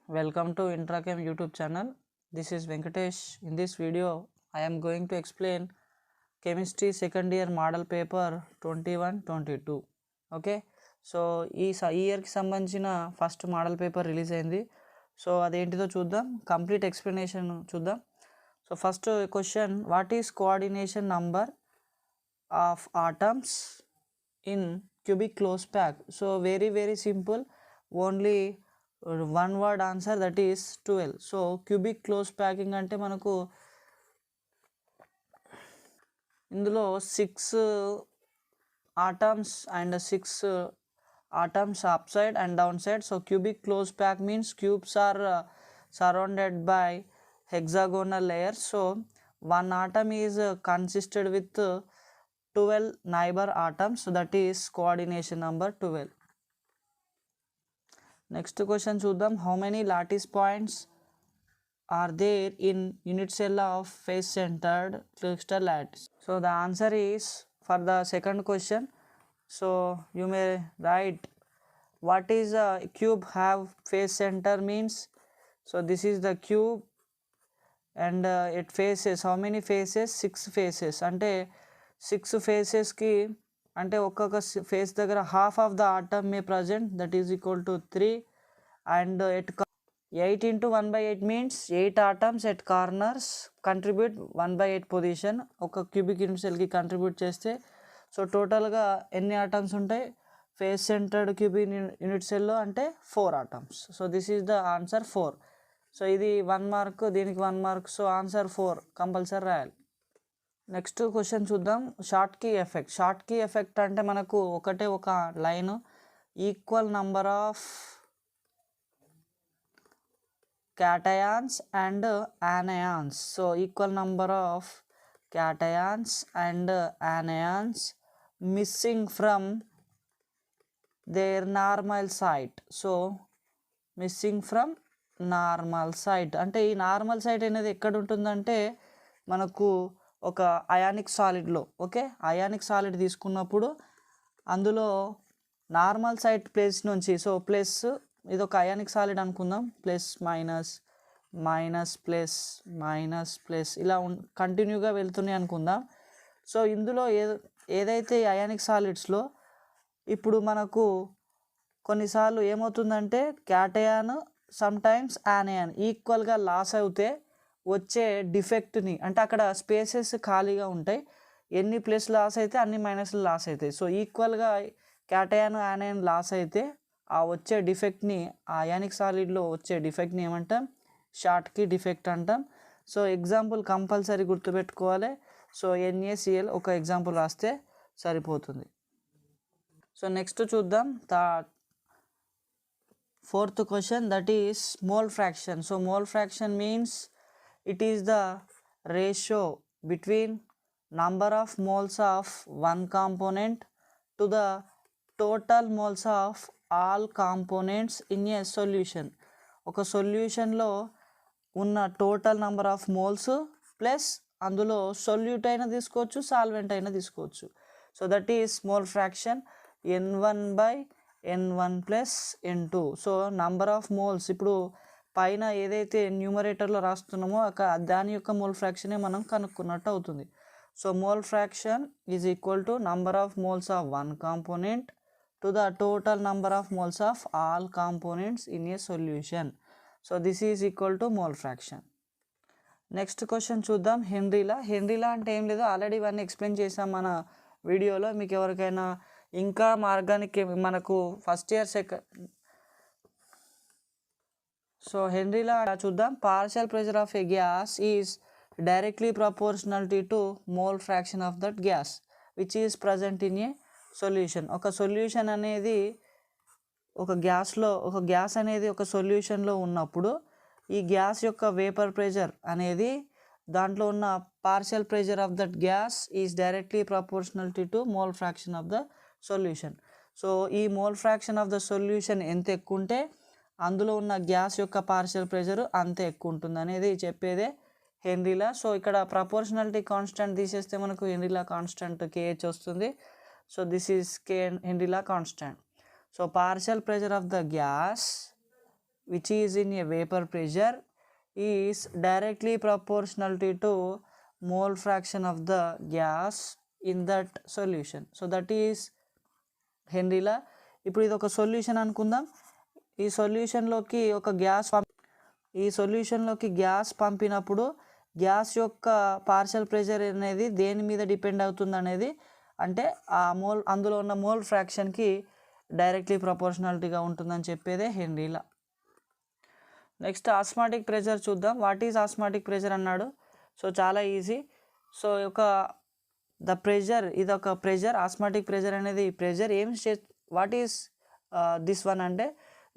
Welcome to Intrachem YouTube channel. This is Venkatesh. In this video, I am going to explain chemistry second year model paper 21-22. Okay, so ఈ ఇయర్కి సంబంధించిన first model paper release అయింది. So అదేంటిదో చూద్దాం, complete explanation చూద్దాం. So first question, what is coordination number of atoms in cubic close pack? So very simple, only one word answer, that is 12. So cubic close packing అంటే మనకు ఇందులో 6 atoms and 6 atoms up side and down side. So cubic close pack means cubes are surrounded by hexagonal layers. So one atom is consisted with 12 neighbor atoms, so that is coordination number 12. Next question చూద్దాం, how many lattice points are there in unit cell of face centered crystal lattice? So the answer is, for the second question, so you may write what is a cube have face center means. So this is the cube and it faces how many faces? 6 faces. అంటే 6 ఫేసెస్కి అంటే ఒక్కొక్క face దగ్గర half of the atom May present, that is equal to 3. And at 8 into 1/8 means 8 atoms at corners contribute 1/8 position ఒక cubic unit సెల్కి contribute చేస్తే. So టోటల్గా ఎన్ని atoms ఉంటాయి face centred cubic unit సెల్లో అంటే 4 atoms. So this is the answer 4. So ఇది 1 mark, దీనికి 1 mark. So answer 4 compulsory రాయాలి. నెక్స్ట్ క్వశ్చన్ చూద్దాం, Schottky effect. Schottky effect అంటే మనకు ఒకటే ఒక line, equal number of cations and anions. So equal number of cations and anions missing from there normal site. So missing from normal site అంటే ఈ normal site అనేది ఎక్కడ ఉంటుందంటే మనకు ఒక అయానిక్ సాలిడ్లో. ఓకే, అయానిక్ సాలిడ్ తీసుకున్నప్పుడు అందులో నార్మల్ సైట్ ప్లేస్ నుంచి, సో ప్లస్ ఇది ఒక అయానిక్ సాలిడ్ అనుకుందాం, plus minus minus plus minus plus ఇలా కంటిన్యూగా వెళ్తున్నాయి అనుకుందాం. సో ఇందులో ఏదైతే అయానిక్ సాలిడ్స్లో ఇప్పుడు మనకు కొన్నిసార్లు ఏమవుతుందంటే క్యాటయాన్ సమ్టైమ్స్ యానయాన్ ఈక్వల్గా లాస్ అవుతే వచ్చే డిఫెక్ట్ని, అంటే అక్కడ స్పేసెస్ ఖాళీగా ఉంటాయి, ఎన్ని ప్లస్ లాస్ అయితే అన్ని మైనస్లు లాస్ అవుతాయి. సో ఈక్వల్గా క్యాటయాన్ యానయాన్ లాస్ అయితే ఆ వచ్చే డిఫెక్ట్ని, ఆ అయానిక్ సాలిడ్లో వచ్చే డిఫెక్ట్ని ఏమంటాం? షార్ట్ కీ డిఫెక్ట్ అంటాం. సో ఎగ్జాంపుల్ కంపల్సరీ గుర్తుపెట్టుకోవాలి. సో NaCl ఒక ఎగ్జాంపుల్ రాస్తే సరిపోతుంది. సో నెక్స్ట్ చూద్దాం fourth question, that is mole fraction. So mole fraction means it is the ratio between number of moles of one component to the total moles of all components in a solution. ఒక సొల్యూషన్లో ఉన్న total number of moles plus అందులో solute అయినా తీసుకోవచ్చు, solvent అయినా తీసుకోవచ్చు. So that is mole fraction N1/N1 plus N2. So number of moles ఇప్పుడు పైన ఏదైతే న్యూమరేటర్లో రాస్తున్నామో దాని యొక్క మోల్ ఫ్రాక్షనే మనం కనుక్కున్నట్టు అవుతుంది. So mole fraction is equal to number of moles of one component to the total number of moles of all components in a solution. So this is equal to mole fraction. Next question చూద్దాం, హెన్రీలా. హెన్రీలా అంటే ఏం లేదు, already ఇవన్నీ explain చేసాం మన వీడియోలో. మీకు ఎవరికైనా ఇంకా మార్గానికి మనకు ఫస్ట్ ఇయర్ సో హెన్రీలా చూద్దాం, partial pressure of A gas is directly proportionality to mole fraction of that gas which is present in a solution. ఒక సొల్యూషన్ అనేది ఒక గ్యాస్ అనేది ఒక సొల్యూషన్లో ఉన్నప్పుడు ఈ గ్యాస్ యొక్క వేపర్ ప్రెషర్ అనేది దాంట్లో ఉన్న partial pressure of that gas is directly proportionality to mole fraction of the solution. So ఈ mole fraction of the solution ఎంత ఎక్కువ ఉంటే అందులో ఉన్న గ్యాస్ యొక్క పార్షియల్ ప్రెషర్ అంత ఎక్కువ ఉంటుంది అనేది చెప్పేదే హెన్రీలా. సో ఇక్కడ ప్రపోర్షనాలిటీ కాన్స్టెంట్ తీసేస్తే మనకు హెన్రీలా కాన్స్టెంట్ KH వస్తుంది. So this is Henry law constant. So partial pressure of the gas which is in a vapor pressure is directly proportional to mole fraction of the gas in that solution. So that is హెన్రీలా. ఇప్పుడు ఇది ఒక solution అనుకుందాం. ఈ సొల్యూషన్లోకి gas పంపినప్పుడు gas యొక్క partial pressure అనేది దేని మీద డిపెండ్ అవుతుంది అనేది, అంటే ఆ అందులో ఉన్న మోల్ ఫ్రాక్షన్కి డైరెక్ట్లీ ప్రపోర్షనాలిటీగా ఉంటుందని చెప్పేదే హెన్రీలా. నెక్స్ట్ ఆస్మాటిక్ ప్రెషర్ చూద్దాం. వాట్ ఈజ్ ఆస్మాటిక్ ప్రెషర్ అన్నాడు. సో చాలా ఈజీ. సో ద ప్రెషర్, ఇది ఒక ప్రెషర్. ఆస్మాటిక్ ప్రెషర్ అనేది ప్రెషర్ ఏం వాట్ ఈస్ దిస్ వన్ అంటే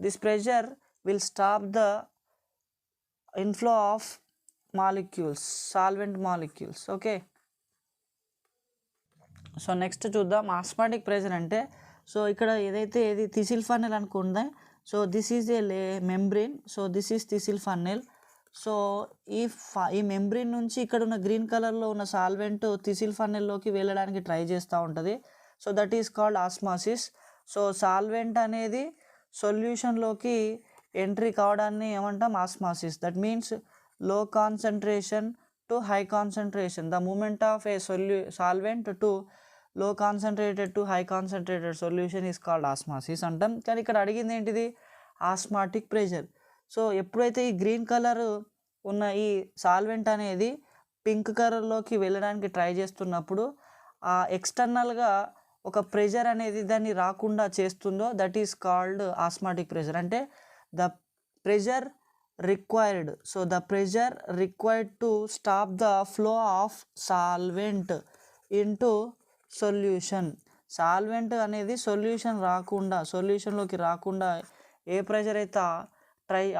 this pressure will stop the inflow of molecules, solvent molecules. Okay, so next చూద్దాం osmotic pressure అంటే. So ఇక్కడ ఏదైతే ఇది థిసిల్ ఫన్నెల్ అనుకుందా. So this is a membrane. So this is thistle funnel. So ఈ membrane నుంచి ఇక్కడ ఉన్న గ్రీన్ కలర్లో ఉన్న సాల్వెంట్ థిసిల్ ఫన్నెల్లోకి వెళ్ళడానికి ట్రై చేస్తూ ఉంటుంది. So that is called osmosis. So solvent అనేది సొల్యూషన్లోకి ఎంట్రీ కావడాన్ని ఏమంటాం? Osmosis. That means low concentration to high concentration, the movement of a solvent to low concentrated to high concentrated solution is called osmosis అంటాం. కానీ ఇక్కడ అడిగింది ఏంటిది? Osmotic pressure. So ఎప్పుడైతే ఈ గ్రీన్ కలర్ ఉన్న ఈ సాల్వెంట్ అనేది పింక్ కలర్లోకి వెళ్ళడానికి ట్రై చేస్తున్నప్పుడు ఆ ఎక్స్టర్నల్గా ఒక ప్రెషర్ అనేది దాన్ని రాకుండా చేస్తుందో that is called osmotic pressure. అంటే the pressure required, so the pressure required to stop the flow of solvent into solution. Solvent అనేది సొల్యూషన్లోకి రాకుండా ఏ ప్రెషర్ అయితే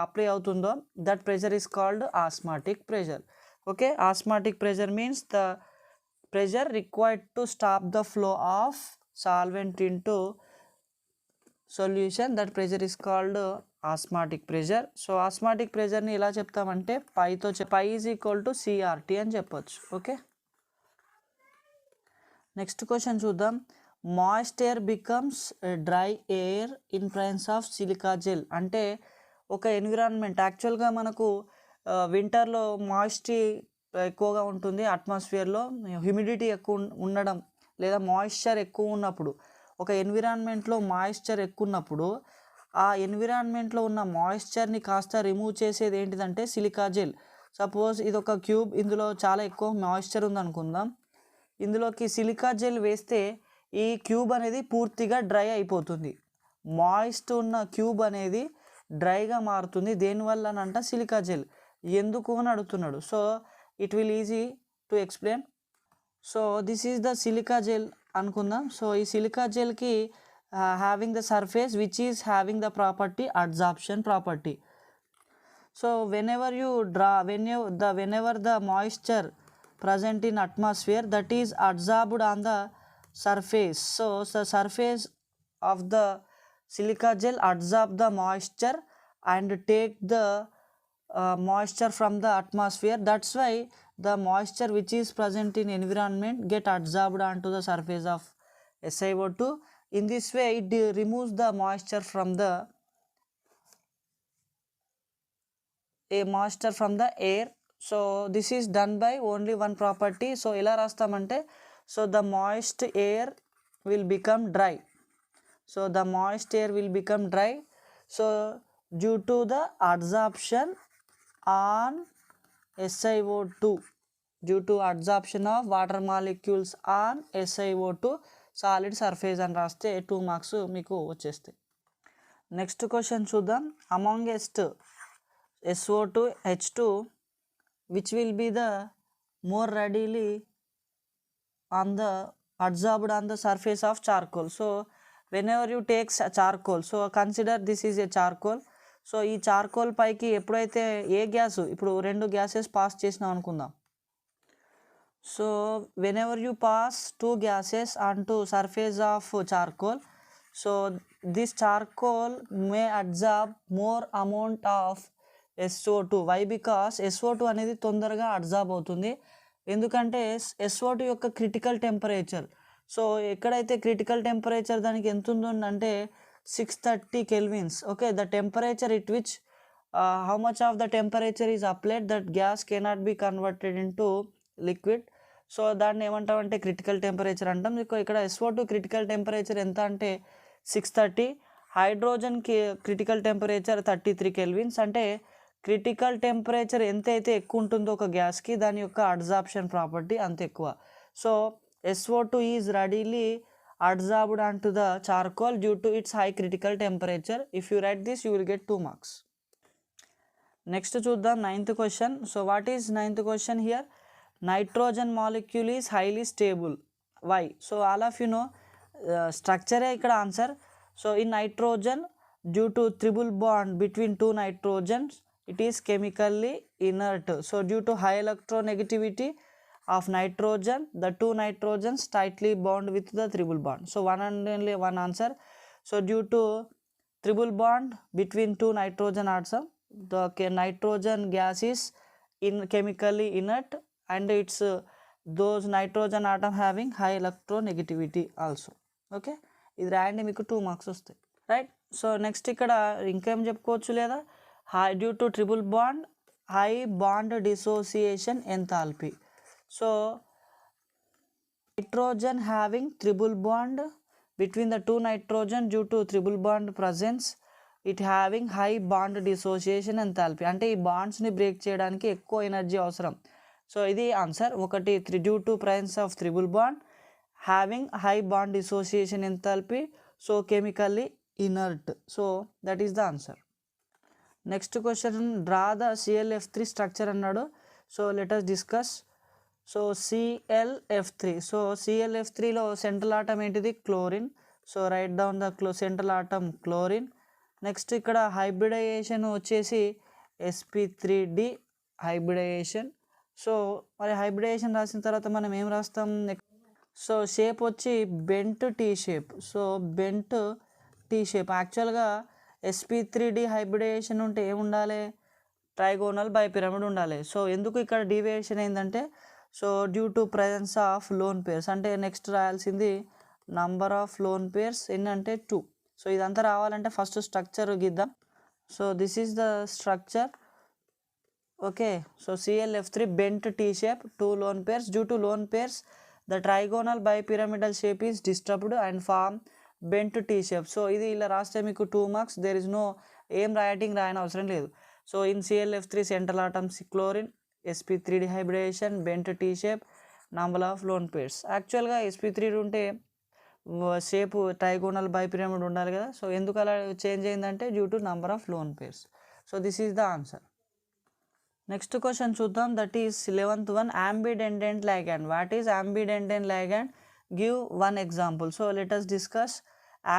అప్లై అవుతుందో that pressure is called osmotic pressure. Okay, osmotic pressure means the pressure required to stop the flow of solvent into solution, that pressure is called osmotic pressure. So osmotic ప్రెషర్ని ఎలా చెప్తామంటే pi is equal to CRT అని చెప్పొచ్చు. Okay, next question చూద్దాం. Moist air becomes dry air in presence of silica gel. అంటే ఒక environment, యాక్చువల్గా మనకు వింటర్లో మాయిస్టీ ఎక్కువగా ఉంటుంది అట్మాస్ఫియర్లో, హ్యూమిడిటీ ఎక్కువ ఉండడం లేదా మాయిశ్చర్ ఎక్కువ ఉన్నప్పుడు, ఒక ఎన్విరాన్మెంట్లో మాయిశ్చర్ ఎక్కువ ఉన్నప్పుడు ఆ ఎన్విరాన్మెంట్లో ఉన్న మాయిశ్చర్ని కాస్త రిమూవ్ చేసేది ఏంటిదంటే సిలికా జెల్. సపోజ్ ఇది ఒక క్యూబ్, ఇందులో చాలా ఎక్కువ మాయిశ్చర్ ఉందనుకుందాం. ఇందులోకి సిలికా జెల్ వేస్తే ఈ క్యూబ్ అనేది పూర్తిగా డ్రై అయిపోతుంది. మాయిస్ట్ ఉన్న క్యూబ్ అనేది డ్రైగా మారుతుంది. దేనివల్ల అంట? Silica gel. ఎందుకు అని అడుగుతున్నాడు. So it will easy to explain. So this is the silica gel అనుకుందాం. సో ఈ సిలికా జెల్కి having the surface which is having the property adsorption property. So whenever the moisture present in atmosphere that is absorbed on the surface. So the surface of the silica gel absorb the moisture and take the moisture from the atmosphere. That's why the moisture which is present in environment get absorbed onto the surface of SiO2. In this way it removes the moisture from the air. So this is done by only one property. So ఎలా రాస్తామంటే, so the moist air will become dry. So the moist air will become dry. So due to the absorption on SiO2, due to absorption of water molecules on SiO2 solid surface అని రాస్తే 2 marks మీకు వచ్చేస్తాయి. Next question చూద్దాం. Amongst SO2 H2 which will be the more readily on the absorbed on the surface of charcoal. So whenever you take charcoal, so consider this is a charcoal. So ఈ charcoal పైకి ఎప్పుడైతే ఏ gas, ఇప్పుడు 2 gases pass చేసినాం అనుకుందాం. So whenever you pass 2 gases onto surface of charcoal, so this charcoal may absorb more amount of SO2. why? because SO2 అనేది తొందరగా absorb అవుతుంది. ఎందుకంటే SO2 యొక్క క్రిటికల్ టెంపరేచర్, సో ఎక్కడైతే క్రిటికల్ టెంపరేచర్ దానికి ఎంత ఉందంటే 630 kelvins. Okay, the temperature it which how much of the temperature is applied that gas cannot be converted into liquid. So దాన్ని ఏమంటామంటే క్రిటికల్ టెంపరేచర్ అంటాం. ఇక్కడ SO2 క్రిటికల్ టెంపరేచర్ ఎంత అంటే 630. హైడ్రోజన్కి క్రిటికల్ టెంపరేచర్ 33 కెల్విన్స్. అంటే క్రిటికల్ టెంపరేచర్ ఎంతైతే ఎక్కువ ఉంటుందో ఒక గ్యాస్కి దాని యొక్క అడ్జార్ప్షన్ ప్రాపర్టీ అంత ఎక్కువ. So SO2 is readily adsorbed onto the charcoal due to its high critical temperature. If you write this, you will get 2 marks. Next చూద్దాం 9th question. So what is 9th question here? Nitrogen molecule is highly stable. Why? So all of you know structure ఇక్కడ answer. So in nitrogen, due to triple bond between two nitrogens, it is chemically inert. So due to high electronegativity of nitrogen, the two nitrogens tightly bound with the triple bond. So one and only one answer. So due to triple bond between two nitrogen atoms, the nitrogen gas is chemically inert, and it's those nitrogen atom having high electronegativity also. Okay, ఇది రాయండి, మీకు 2 marks వస్తాయి, right. So next ఇక్కడ ఇంకేం చెప్పుకోవచ్చు లేదా, high due to triple bond high bond dissociation enthalpy. So nitrogen having triple bond between the two nitrogen, due to triple bond presence, it having high bond dissociation enthalpy. అంటే ఈ బాండ్స్ని break చేయడానికి ఎక్కువ energy అవసరం. So ఇది answer. ఒకటి due to presence of triple bond having high bond dissociation enthalpy, so chemically inert. So that is the answer. Next question, draw the ClF3 structure అన్నాడు. So let us discuss. So ClF3. So ClF3లో central atom ఏంటిది, chlorine. So right down the central atom chlorine. Next ఇక్కడ hybridization వచ్చేసి sp3d hybridisation. So మరి hybridisation రాసిన తర్వాత మనం ఏం రాస్తాం, సో షేప్ వచ్చి bent T shape. So bent T shape. యాక్చువల్గా sp3d హైబ్రిడైజేషన్ ఉంటే ఏముండాలి, ట్రైగోనల్ బై పిరమిడ్ ఉండాలి. సో ఎందుకు ఇక్కడ డీవియేషన్ అయిందంటే, so due to presence of lone pairs. అంటే నెక్స్ట్ రాయాల్సింది నంబర్ ఆఫ్ లోన్ పేర్స్ ఎన్ని అంటే 2. సో ఇదంతా రావాలంటే ఫస్ట్ స్ట్రక్చర్ గీద్దాం. So this is the structure. Okay, so ClF3 bent T shape, 2 lone pairs. Due to lone pairs, the trigonal bipyramidal shape is disturbed and form bent T shape. So ఇది ఇలా రాస్తే మీకు 2 marks. There is no ఏం రాయని అవసరం లేదు. So in ClF3 central atoms chlorine, sp3d hybridization, bent T shape, number of lone pairs. యాక్చువల్గా sp3d ఉంటే షేప్ ట్రైగోనల్ బైపిరమిడ్ ఉండాలి కదా. సో ఎందుకు అలా చేంజ్ అయిందంటే due to number of lone pairs. So this is the answer. Next question చూద్దాం, that is 11th one, ambidendant ligand. What is ambidendant ligand? Give one example. So let us discuss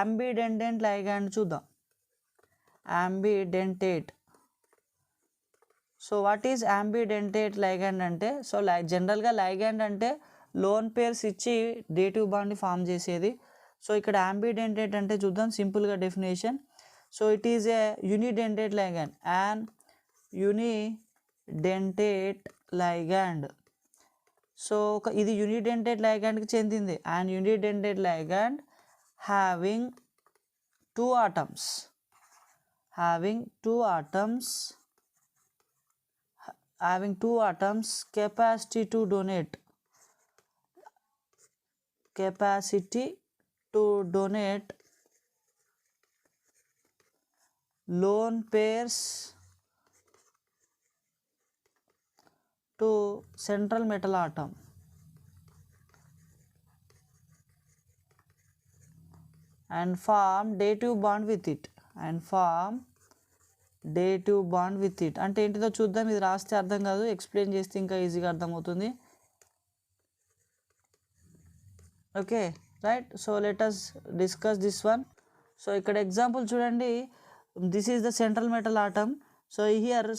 ambidendant ligand. చూద్దాం, ambidentate. So what is ambidendate ligand అంటే, సో జనరల్గా ligand అంటే lone pairs ఇచ్చి dative బాండ్ని form చేసేది. సో ఇక్కడ ambidendate అంటే చూద్దాం సింపుల్గా definition. So it is a unidentate ligand, and unidentate ligand. So ఇది యూనిడెంటేట్ లైగాండ్కి చెందింది. And unidentate ligand having two atoms capacity to donate lone pairs to central metal atom. And form dative bond with it. అంటే ఏంటిదో చూద్దాం. ఇది రాస్తే అర్థం కాదు, ఎక్స్ప్లెయిన్ చేస్తే ఇంకా ఈజీగా అర్థమవుతుంది. Okay right. So let us discuss this one. So ఇక్కడ ఎగ్జాంపుల్ చూడండి, this is the central metal atom. So here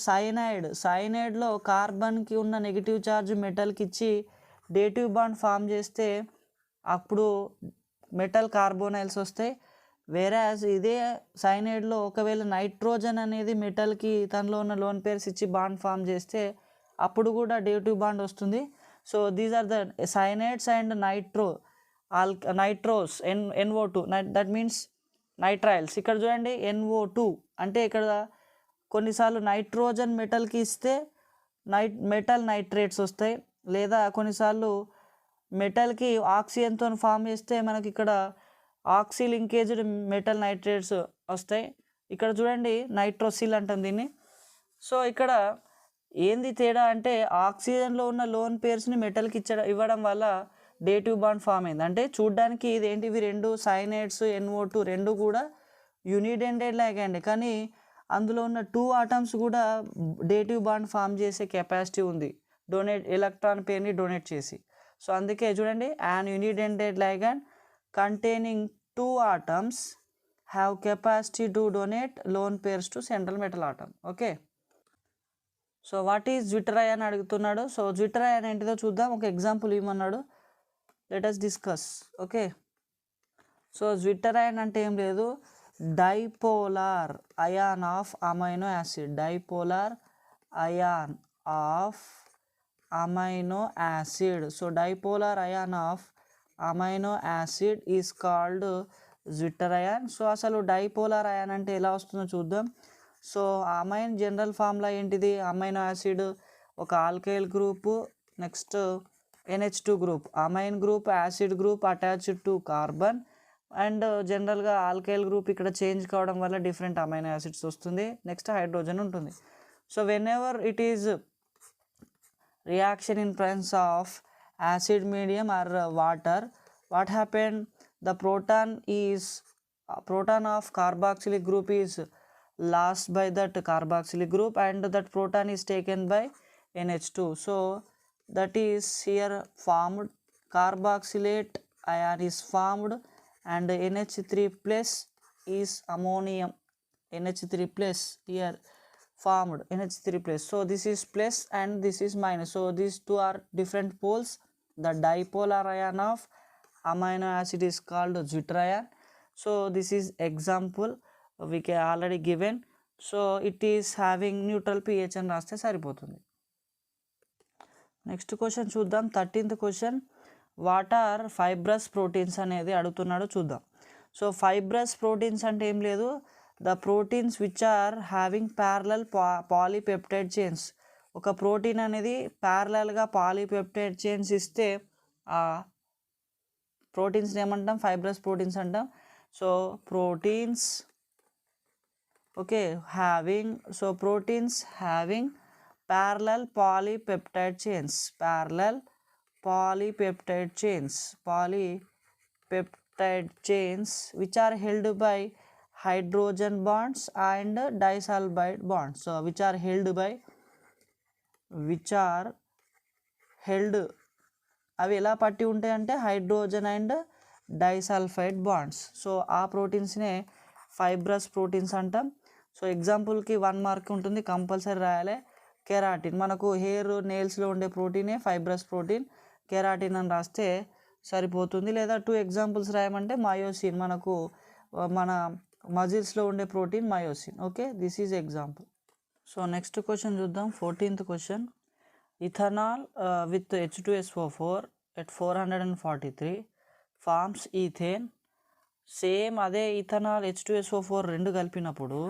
సైనైడ్లో కార్బన్కి ఉన్న నెగిటివ్ ఛార్జ్ మెటల్కి ఇచ్చి డేటివ్ బాండ్ ఫామ్ చేస్తే అప్పుడు మెటల్ కార్బోనైల్స్ వస్తాయి. వేరాజ్ ఇదే సైనైడ్లో ఒకవేళ నైట్రోజన్ అనేది మెటల్కి తనలో ఉన్న లోన్ పేర్స్ ఇచ్చి బాండ్ ఫామ్ చేస్తే అప్పుడు కూడా డేటివ్ బాండ్ వస్తుంది. So these are the cyanides and nitros NO2, that means nitriles. ఇక్కడ చూడండి NO2 అంటే ఇక్కడ కొన్నిసార్లు నైట్రోజన్ మెటల్కి ఇస్తే మెటల్ నైట్రేట్స్ వస్తాయి, లేదా కొన్నిసార్లు మెటల్కి ఆక్సిజన్తో ఫామ్ చేస్తే మనకి ఇక్కడ ఆక్సీ లింకేజ్డ్ మెటల్ నైట్రేట్స్ వస్తాయి. ఇక్కడ చూడండి నైట్రోసిల్ అంటాం దీన్ని. సో ఇక్కడ ఏంది తేడా అంటే ఆక్సిజన్లో ఉన్న లోన్ పేర్స్ని మెటల్కి ఇవ్వడం వల్ల డేటివ్ బాండ్ ఫామ్ అయింది. అంటే చూడ్డానికి ఇదేంటి, ఇవి రెండు సైనైడ్స్ NO2 రెండు కూడా యూనిడెంటెడ్ లైగాండ్, కానీ అందులో ఉన్న 2 ఆటమ్స్ కూడా డేటివ్ బాండ్ ఫామ్ చేసే కెపాసిటీ ఉంది, ఎలక్ట్రాన్ పేర్ని డొనేట్ చేసి. సో అందుకే చూడండి an unidentate ligand containing 2 atoms have capacity to donate lone pairs to central metal atom. Okay, so what is zwitter అని అడుగుతున్నాడు. సో జ్విటర్ అయాన్ ఏంటిదో చూద్దాం, ఒక ఎగ్జాంపుల్ ఇవ్వమన్నాడు, let us discuss. Okay, so zwitter ion అంటే ఏం లేదు, dipolar ion of amino acid, dipolar ion of amino acid. So dipolar ion of amino acid is called zwitter ion. So అసలు డైపోలార్ ion అంటే ఎలా వస్తుందో చూద్దాం. సో అమైన్ జనరల్ ఫార్ములా ఏంటిది, amino acid ఒక alkyl group, next NH2 group, amine group acid group attached to carbon, and జనరల్గా alkyl group ఇక్కడ change కావడం వల్ల డిఫరెంట్ అమైనో యాసిడ్స్ వస్తుంది, నెక్స్ట్ హైడ్రోజన్ ఉంటుంది. So when ever it is reaction in presence of acid medium or water, what happened, the proton of carboxylic group is lost by that carboxylic group and that proton is taken by NH2. So that is here formed, carboxylate ion is formed and NH3 plus is ammonium, NH3 plus here formed, NH3 plus. So this is plus and this is minus, so these two are different poles. The dipolar ion of amino acid is called zwitter ion. So this is example we can already given. So it is having neutral pH అని రాస్తే సరిపోతుంది. Next question చూద్దాం, 13th question, what are fibrous proteins అనేది అడుగుతున్నాడు, చూద్దాం. So fibrous proteins అంటే ఏం లేదు, the proteins which are having parallel polypeptide chains. ఒక ప్రోటీన్ అనేది ప్యారలల్గా పాలీపెప్టైడ్ చైన్స్ ఇస్తే ఆ ప్రోటీన్స్ని ఏమంటాం, ఫైబ్రస్ ప్రోటీన్స్ అంటాం. So proteins okay having, so proteins having parallel polypeptide chains, parallel polypeptide chains, polypeptide chains which are held by hydrogen bonds and disulfide bonds. So which are held అవి ఎలా పట్టి ఉంటాయి అంటే hydrogen and disulphide bonds. So ఆ ప్రోటీన్స్నే fibrous proteins అంటాం. So ఎగ్జాంపుల్కి 1 mark ఉంటుంది, compulsory రాయాలి. కెరాటిన్, మనకు హెయిర్ నెయిల్స్లో ఉండే ప్రోటీనే ఫైబ్రస్ ప్రోటీన్, కెరాటిన్ అని రాస్తే సరిపోతుంది. లేదా 2 ఎగ్జాంపుల్స్ రాయమంటే మయోసిన్, మనకు మన మజిల్స్లో ఉండే protein myosin. Okay, this is example. So next question చూద్దాం, 14th question, ethanol with H2SO4 at 443 forms ethane. Same అదే ఇథనాల్ H2SO4 రెండు కలిపినప్పుడు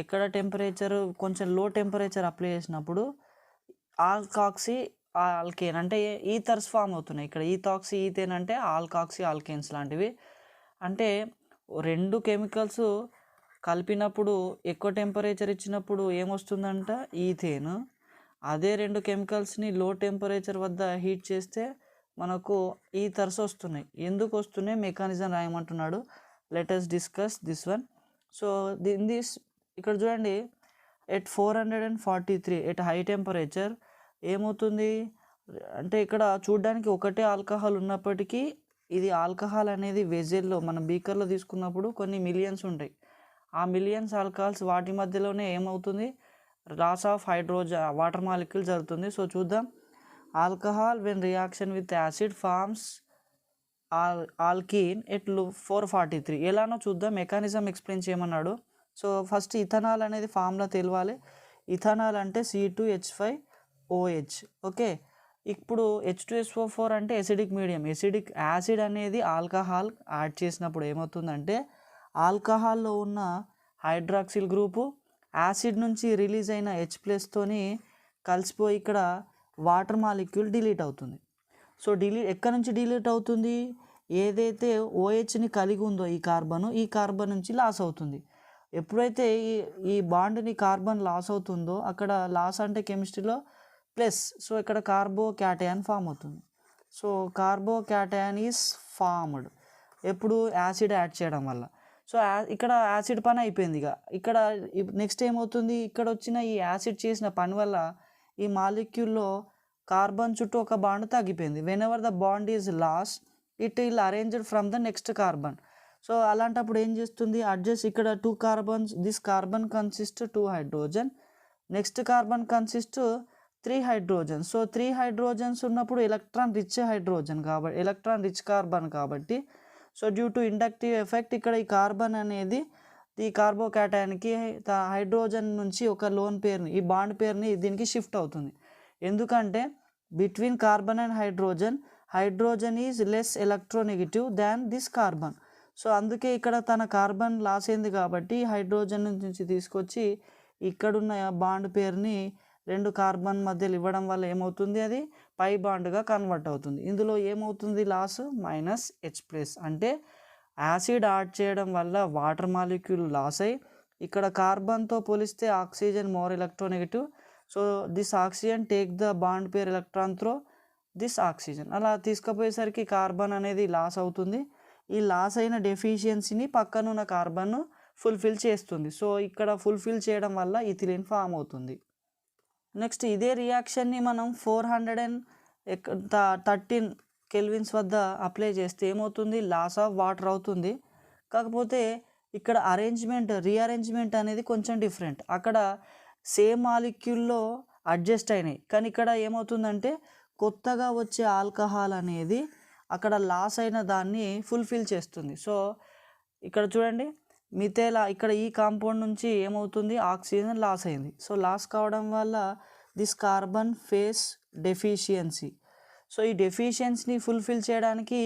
ఎక్కడ టెంపరేచర్ కొంచెం లో టెంపరేచర్ అప్లై చేసినప్పుడు ఆల్కాక్సీ ఆల్కేన్ అంటే ఈథర్స్ ఫామ్ అవుతున్నాయి. ఇక్కడ ఈథాక్సీ ఈథేన్ అంటే ఆల్కాక్సీ ఆల్కేన్స్ లాంటివి. అంటే రెండు కెమికల్స్ కలిపినప్పుడు ఎక్కువ టెంపరేచర్ ఇచ్చినప్పుడు ఏమొస్తుందంట, ఈథేన్. అదే రెండు కెమికల్స్ని లో టెంపరేచర్ వద్ద హీట్ చేస్తే మనకు ఈథర్స్ వస్తున్నాయి. ఎందుకు వస్తున్నాయి మెకానిజం రాయమంటున్నాడు. Let us discuss this one. So in this ఇక్కడ చూడండి, ఎట్ 443 ఎట్ హై టెంపరేచర్ ఏమవుతుంది అంటే ఇక్కడ చూడడానికి ఒకటే ఆల్కహాల్ ఉన్నప్పటికీ ఇది ఆల్కహాల్ అనేది వెజెల్లో మన బీకర్లో తీసుకున్నప్పుడు కొన్ని మిలియన్స్ ఉంటాయి. ఆ మిలియన్స్ ఆల్కహాల్స్ వాటి మధ్యలోనే ఏమవుతుంది, loss of hydrogen water molecule జరుగుతుంది. సో చూద్దాం, alcohol when reaction with acid forms alkene at 443. ఎలానో చూద్దాం, మెకానిజం ఎక్స్ప్లెయిన్ చేయమన్నాడు. సో ఫస్ట్ ఇథనాల్ అనేది ఫార్ములా తెలియాలి. ఇథనాల్ అంటే C2H5OH. ఓకే, ఇప్పుడు H2SO4 అంటే ఎసిడిక్ మీడియం. ఎసిడిక్ యాసిడ్ అనేది ఆల్కహాల్ యాడ్ చేసినప్పుడు ఏమవుతుందంటే ఆల్కహాల్లో ఉన్న హైడ్రాక్సిల్ గ్రూపు యాసిడ్ నుంచి రిలీజ్ అయిన H+తోని కలిసిపోయి ఇక్కడ వాటర్ మాలిక్యూల్ డిలీట్ అవుతుంది. సో ఎక్కడి నుంచి డిలీట్ అవుతుంది, ఏదైతే OHని కలిగి ఉందో ఈ కార్బన్ నుంచి లాస్ అవుతుంది. ఎప్పుడైతే ఈ బాండ్ని కార్బన్ లాస్ అవుతుందో అక్కడ లాస్ అంటే కెమిస్ట్రీలో ప్లస్, సో ఇక్కడ కార్బోక్యాటయాన్ ఫామ్ అవుతుంది. సో కార్బోక్యాటయాన్ ఈజ్ ఫార్మ్డ్ ఎప్పుడు యాసిడ్ యాడ్ చేయడం వల్ల. సో ఇక్కడ యాసిడ్ పని అయిపోయింది. ఇక్కడ నెక్స్ట్ ఏమవుతుంది, ఇక్కడ వచ్చిన ఈ యాసిడ్ చేసిన పని వల్ల ఈ మాలిక్యూల్లో కార్బన్ చుట్టూ ఒక బాండ్ తగ్గిపోయింది. Whenever the bond is loss it will arranged from the next carbon. So అలాంటప్పుడు ఏం చేస్తుంది, అడ్జస్ట్ ఇక్కడ 2 carbons, this carbon consist 2 hydrogen, next carbon consist 3 hydrogen. So 3 hydrogens ఉన్నప్పుడు ఎలక్ట్రాన్ రిచ్ కార్బన్ కాబట్టి so due to inductive effect ఇక్కడ ఈ carbon అనేది ఈ కార్బోక్యాటయాన్కి హైడ్రోజన్ నుంచి ఒక లోన్ పేరుని, ఈ బాండ్ పేరుని దీనికి షిఫ్ట్ అవుతుంది. ఎందుకంటే between carbon and hydrogen is less electronegative than this carbon. So అందుకే ఇక్కడ తన కార్బన్ లాస్ అయింది కాబట్టి హైడ్రోజన్ నుంచి తీసుకొచ్చి ఇక్కడున్న బాండ్ పేరుని 2 కార్బన్ మధ్యలో ఇవ్వడం వల్ల ఏమవుతుంది, అది పై బాండ్గా కన్వర్ట్ అవుతుంది. ఇందులో ఏమవుతుంది లాస్ -H+. అంటే యాసిడ్ యాడ్ చేయడం వల్ల వాటర్ మాలిక్యూల్ లాస్ అయ్యి ఇక్కడ కార్బన్తో పోలిస్తే oxygen more electronegative. So this oxygen take the bond pair electron throw this oxygen. అలా తీసుకుపోయేసరికి కార్బన్ అనేది లాస్ అవుతుంది. ఈ లాస్ అయిన డెఫిషియన్సీని పక్కనున్న కార్బన్ ఫుల్ఫిల్ చేస్తుంది. సో ఇక్కడ ఫుల్ఫిల్ చేయడం వల్ల ఇథిలిన్ ఫామ్ అవుతుంది. నెక్స్ట్ ఇదే రియాక్షన్ని మనం 413 కెల్విన్స్ వద్ద అప్లై చేస్తే ఏమవుతుంది, లాస్ ఆఫ్ వాటర్ అవుతుంది. కాకపోతే ఇక్కడ రీఅరేంజ్మెంట్ అనేది కొంచెం డిఫరెంట్. అక్కడ సేమ్ మాలిక్యూల్లో అడ్జస్ట్ అయినాయి, కానీ ఇక్కడ ఏమవుతుందంటే కొత్తగా వచ్చే ఆల్కహాల్ అనేది అక్కడ లాస్ అయిన దాన్ని ఫుల్ఫిల్ చేస్తుంది. సో ఇక్కడ చూడండి ఇక్కడ ఈ కాంపౌండ్ నుంచి ఏమవుతుంది, ఆక్సిజన్ లాస్ అయింది. సో లాస్ కావడం వల్ల this carbon face deficiency. So ఈ డెఫిషియన్సీని ఫుల్ఫిల్ చేయడానికి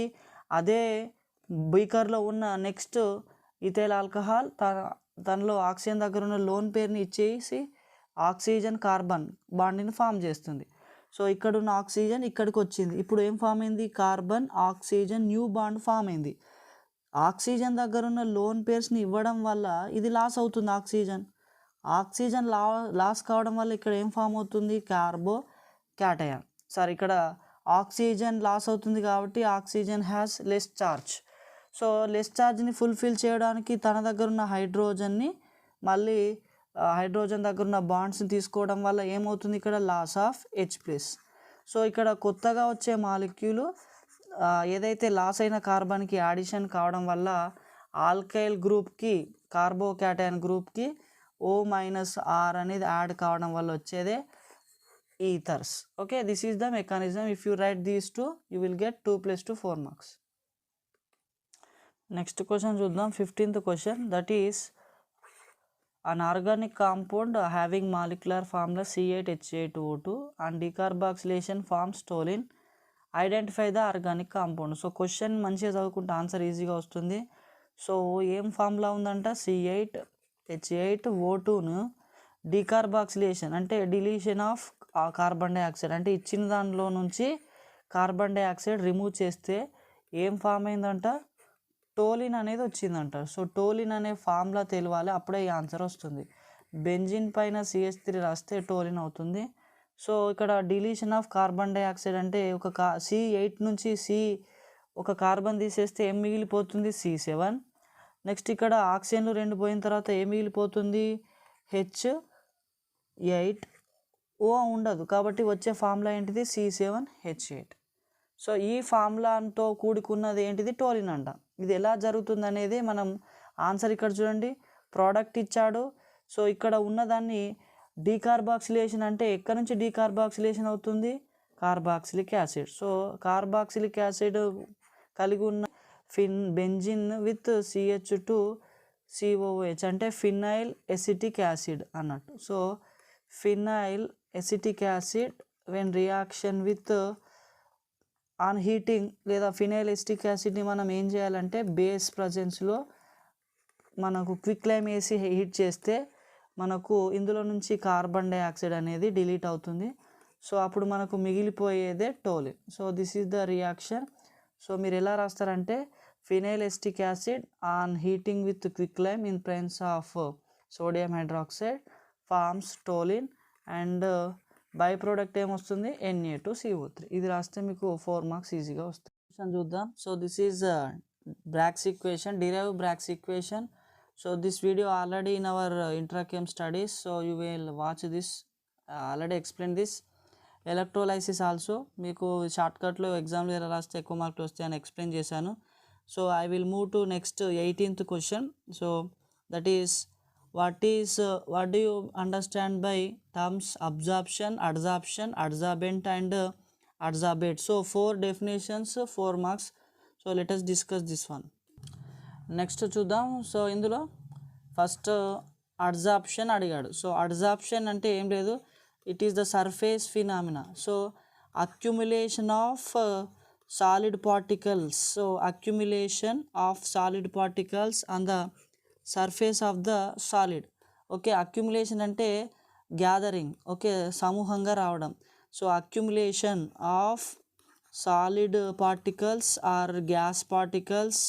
అదే బీకర్లో ఉన్న నెక్స్ట్ ఇథైల్ ఆల్కహాల్ తనలో ఆక్సిజన్ దగ్గర ఉన్న లోన్ పేరుని ఇచ్చేసి ఆక్సిజన్ కార్బన్ బాండ్ని ఫామ్ చేస్తుంది. సో ఇక్కడున్న ఆక్సిజన్ ఇక్కడికి వచ్చింది. ఇప్పుడు ఏం ఫామ్ అయింది, carbon oxygen new bond form అయింది. ఆక్సిజన్ దగ్గర ఉన్న లోన్ పేర్స్ని ఇవ్వడం వల్ల ఇది లాస్ అవుతుంది. ఆక్సిజన్ లాస్ కావడం వల్ల ఇక్కడ ఏం ఫామ్ అవుతుంది, కార్బోక్యాటయాన్. ఇక్కడ ఆక్సిజన్ లాస్ అవుతుంది కాబట్టి oxygen has less charge. So less ఛార్జ్ని ఫుల్ఫిల్ చేయడానికి తన దగ్గర ఉన్న హైడ్రోజన్ దగ్గర ఉన్న బాండ్స్ని తీసుకోవడం వల్ల ఏమవుతుంది, ఇక్కడ లాస్ ఆఫ్ H+. సో ఇక్కడ కొత్తగా వచ్చే మాలిక్యూలు ఏదైతే లాస్ అయిన కార్బన్కి యాడిషన్ కావడం వల్ల ఆల్కైల్ గ్రూప్కి కార్బోక్యాటయాన్ గ్రూప్కి O-R అనేది యాడ్ కావడం వల్ల వచ్చేదే ఈథర్స్. Okay, this is the mechanism. If you right these 2 you will get 2 + 2 4 marks. Next question చూద్దాం. 15th question, that is an organic compound having molecular formula C8H8O2 and decarboxylation forms toluene. Identify the organic compound. So question మంచిగా చదువుకుంటే answer ఈజీగా వస్తుంది. So ఏం formula ఉందంట, C8H8O2ను decarboxylation అంటే deletion of carbon dioxide, అంటే ఇచ్చిన దానిలో నుంచి కార్బన్ డైఆక్సైడ్ రిమూవ్ చేస్తే ఏం ఫామ్ అయిందంట, టోలిన్ అనేది వచ్చిందంట. సో టోలిన్ అనే ఫార్ములా తెలియాలి, అప్పుడే ఈ ఆన్సర్ వస్తుంది. బెంజిన్ పైన CH3 రాస్తే టోలిన్ అవుతుంది. సో ఇక్కడ డిలీషన్ ఆఫ్ కార్బన్ డైఆక్సైడ్ అంటే C8 నుంచి ఒక కార్బన్ తీసేస్తే ఏం మిగిలిపోతుంది, C7. నెక్స్ట్ ఇక్కడ ఆక్సిజన్లు 2 పోయిన తర్వాత ఏం మిగిలిపోతుంది, H8O ఉండదు. కాబట్టి వచ్చే ఫార్ములా ఏంటిది, C7H8. సో ఈ ఫార్ములాతో కూడుకున్నది ఏంటిది, టోలిన్ అంట. ఇది ఎలా జరుగుతుంది అనేది మనం ఆన్సర్ ఇక్కడ చూడండి, ప్రోడక్ట్ ఇచ్చాడు. సో ఇక్కడ ఉన్నదాన్ని డీకార్బాక్సిలేషన్ అంటే ఎక్కడి నుంచి డీకార్బాక్సిలేషన్ అవుతుంది, carboxylic acid. So carboxylic acid కలిగి ఉన్న బెంజిన్ విత్ CH2COOH అంటే ఫినైల్ ఎసిటిక్ యాసిడ్ అన్నట్టు. So phenyl acetic acid when reaction with on heating లేదా ఫినైల్ ఎసిటిక్ యాసిడ్ని మనం ఏం చేయాలంటే బేస్ ప్రజెన్స్లో మనకు క్విక్ లైమ్ వేసి హీట్ చేస్తే మనకు ఇందులో నుంచి కార్బన్ డైఆక్సైడ్ అనేది డిలీట్ అవుతుంది. సో అప్పుడు మనకు మిగిలిపోయేదే toluene. So this is the reaction. So మీరు ఎలా రాస్తారంటే phenyl acetic acid on heating with quicklime in presence of sodium hydroxide forms toluene and by product ఏమొస్తుంది Na2CO3. ఇది రాస్తే మీకు 4 మార్క్స్ ఈజీగా వస్తాయి. చూద్దాం. So this is Bragg's equation, derive Bragg's equation. So this video already in our intrachem studies, so you will watch this, already explain this. Electrolysis also మీకు షార్ట్కట్లో ఎగ్జామ్లో ఎలా రాస్తే ఎక్కువ మార్కులు వస్తాయని ఎక్స్ప్లెయిన్ చేశాను. So I will move to next 18th question. So that is what do you understand by terms absorption, adsorption, adsorbent and adsorbate? So 4 definitions, 4 marks. So let us discuss this one. Next చూద్దాం. So ఇందులో first adsorption అడిగాడు. So adsorption అంటే ఏం లేదు, it is the surface phenomena. So accumulation of solid particles. So accumulation of solid particles on the surface of the solid. Okay, accumulation అంటే gathering, okay, సమూహంగా రావడం. So accumulation of solid particles or gas particles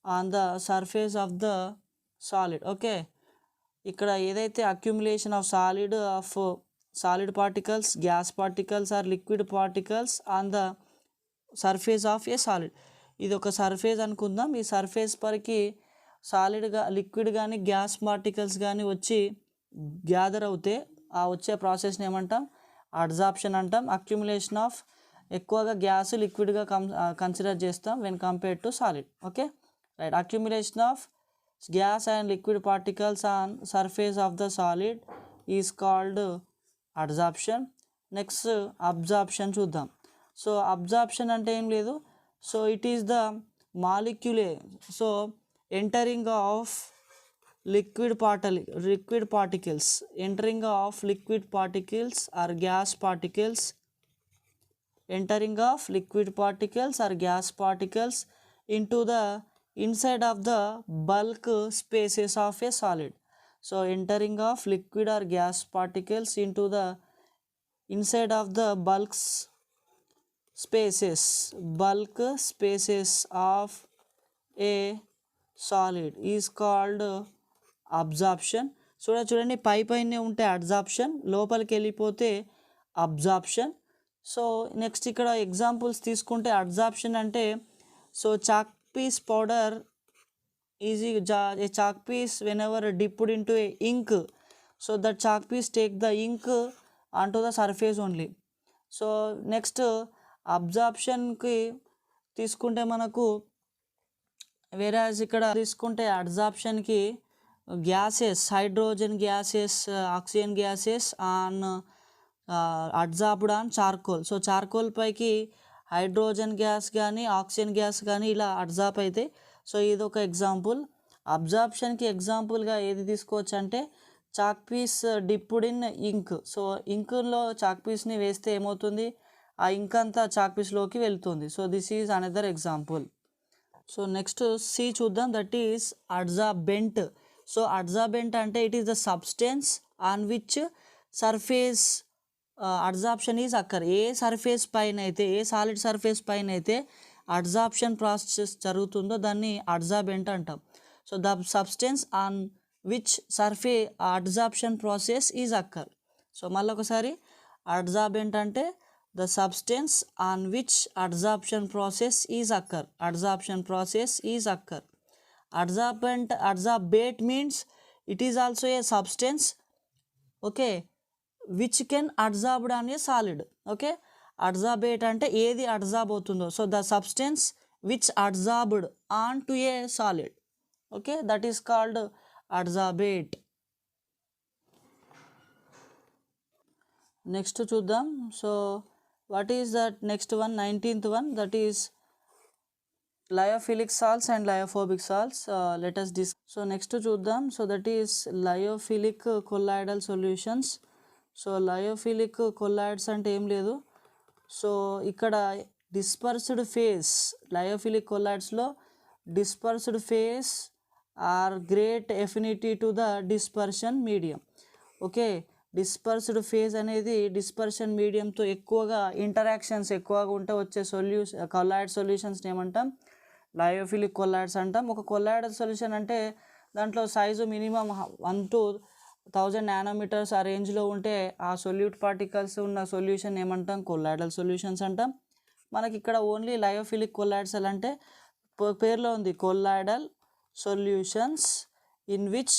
on the surface of the solid. Okay, ఇక్కడ ఏదైతే accumulation of solid particles, gas particles or liquid particles on the surface of a solid, ఇది ఒక surface అనుకుందాం. ఈ surface పైకి సాలిడ్గా liquid కానీ gas particles కానీ వచ్చి గ్యాదర్ అవుతే ఆ వచ్చే ప్రాసెస్ని ఏమంటాం, అడ్జార్ప్షన్ అంటాం. అక్యుములేషన్ ఆఫ్ ఎక్కువగా గ్యాస్ లిక్విడ్గా కన్సిడర్ చేస్తాం when compared to solid. Okay right, accumulation of gas and liquid particles on surface of the solid is called adsorption. Next absorption చూద్దాం. సో అబ్జార్ప్షన్ అంటే ఏం లేదు, so it is the molecule, so entering of liquid particles, entering of liquid particles or gas particles, entering of liquid particles or gas particles into the inside of the bulk spaces of a solid. So entering of liquid or gas particles into the inside of the bulk spaces of a solid is called absorption. చూడండి, పైనే ఉంటే adsorption, లోపలికి వెళ్ళిపోతే absorption. So next ఇక్కడ examples తీసుకుంటే adsorption అంటే, so chalk piece powder easy a chalk piece whenever dipped into a ink, so that chalk piece take the ink on to the surface only. So next అబ్జార్ప్షన్కి తీసుకుంటే మనకు వేరేజ్ ఇక్కడ తీసుకుంటే అడ్జార్ప్షన్కి gases, hydrogen gases, oxygen gases on adsorbed on charcoal. So charcoal పైకి hydrogen gas కానీ oxygen gas కానీ ఇలా అడ్జార్బ్ అయితే, సో ఇది ఒక ఎగ్జాంపుల్. అబ్జార్ప్షన్కి ఎగ్జాంపుల్గా ఏది తీసుకోవచ్చు అంటే chalk piece dipped in ink. So ఇంక్లో చాక్ పీస్ని వేస్తే ఏమవుతుంది, ఆ ఇంక్ అంతా చాక్ పీస్లోకి వెళ్తుంది. So this is another example. So next C చూద్దాం, that is adsorbent. So adsorbent అంటే it is the substance on which surface adsorption is occur. ఏ సర్ఫేస్ పైన అయితే, ఏ సాలిడ్ సర్ఫేస్ పైన అయితే అడ్జార్ప్షన్ ప్రాసెస్ జరుగుతుందో దాన్ని అడ్జార్బెంట్ అంటాం. So the substance on which adsorption process is occur. So మళ్ళీ ఒకసారి, అడ్జార్బెంట్ అంటే the substance on which adsorption process is occur. Adsorption process is occur. Adsorbate means it is also a substance, okay, which can adsorb on a solid. Okay, adsorbate ante ఏది adsorb అవుతుందో, so the substance which adsorbed onto a solid, okay, that is called adsorbate. Next చూద్దాం. So what is that next one, 19th one, that is lyophilic salts and lyophobic salts. Let us discuss. So next చూద్దాం. So that is lyophilic colloidal solutions. So lyophilic colloids అంటే ఏం లేదు, so ఇక్కడ dispersed phase, lyophilic కొల్లాయిడ్స్లో dispersed phase are great affinity to the dispersion medium. Okay, dispersed phase అనేది dispersion మీడియంతో ఎక్కువగా interactions ఎక్కువగా ఉంటే వచ్చే కొల్లాయిడ్ సొల్యూషన్స్ని ఏమంటాం? లయోఫిలిక్ కొల్లాయిడ్స్ అంటాం. ఒక కొల్లాయిడ్ సొల్యూషన్ అంటే దాంట్లో సైజు మినిమం 1 to 1000 నానోమీటర్స్ ఆ రేంజ్లో ఉంటే ఆ సొల్యూట్ పార్టికల్స్ ఉన్న సొల్యూషన్ ఏమంటాం? కొల్లాయిడల్ సొల్యూషన్స్ అంటాం. మనకి ఇక్కడ ఓన్లీ లయోఫిలిక్ కొల్లాయిడ్స్ అంటే పేరులో ఉంది, colloidal solutions in which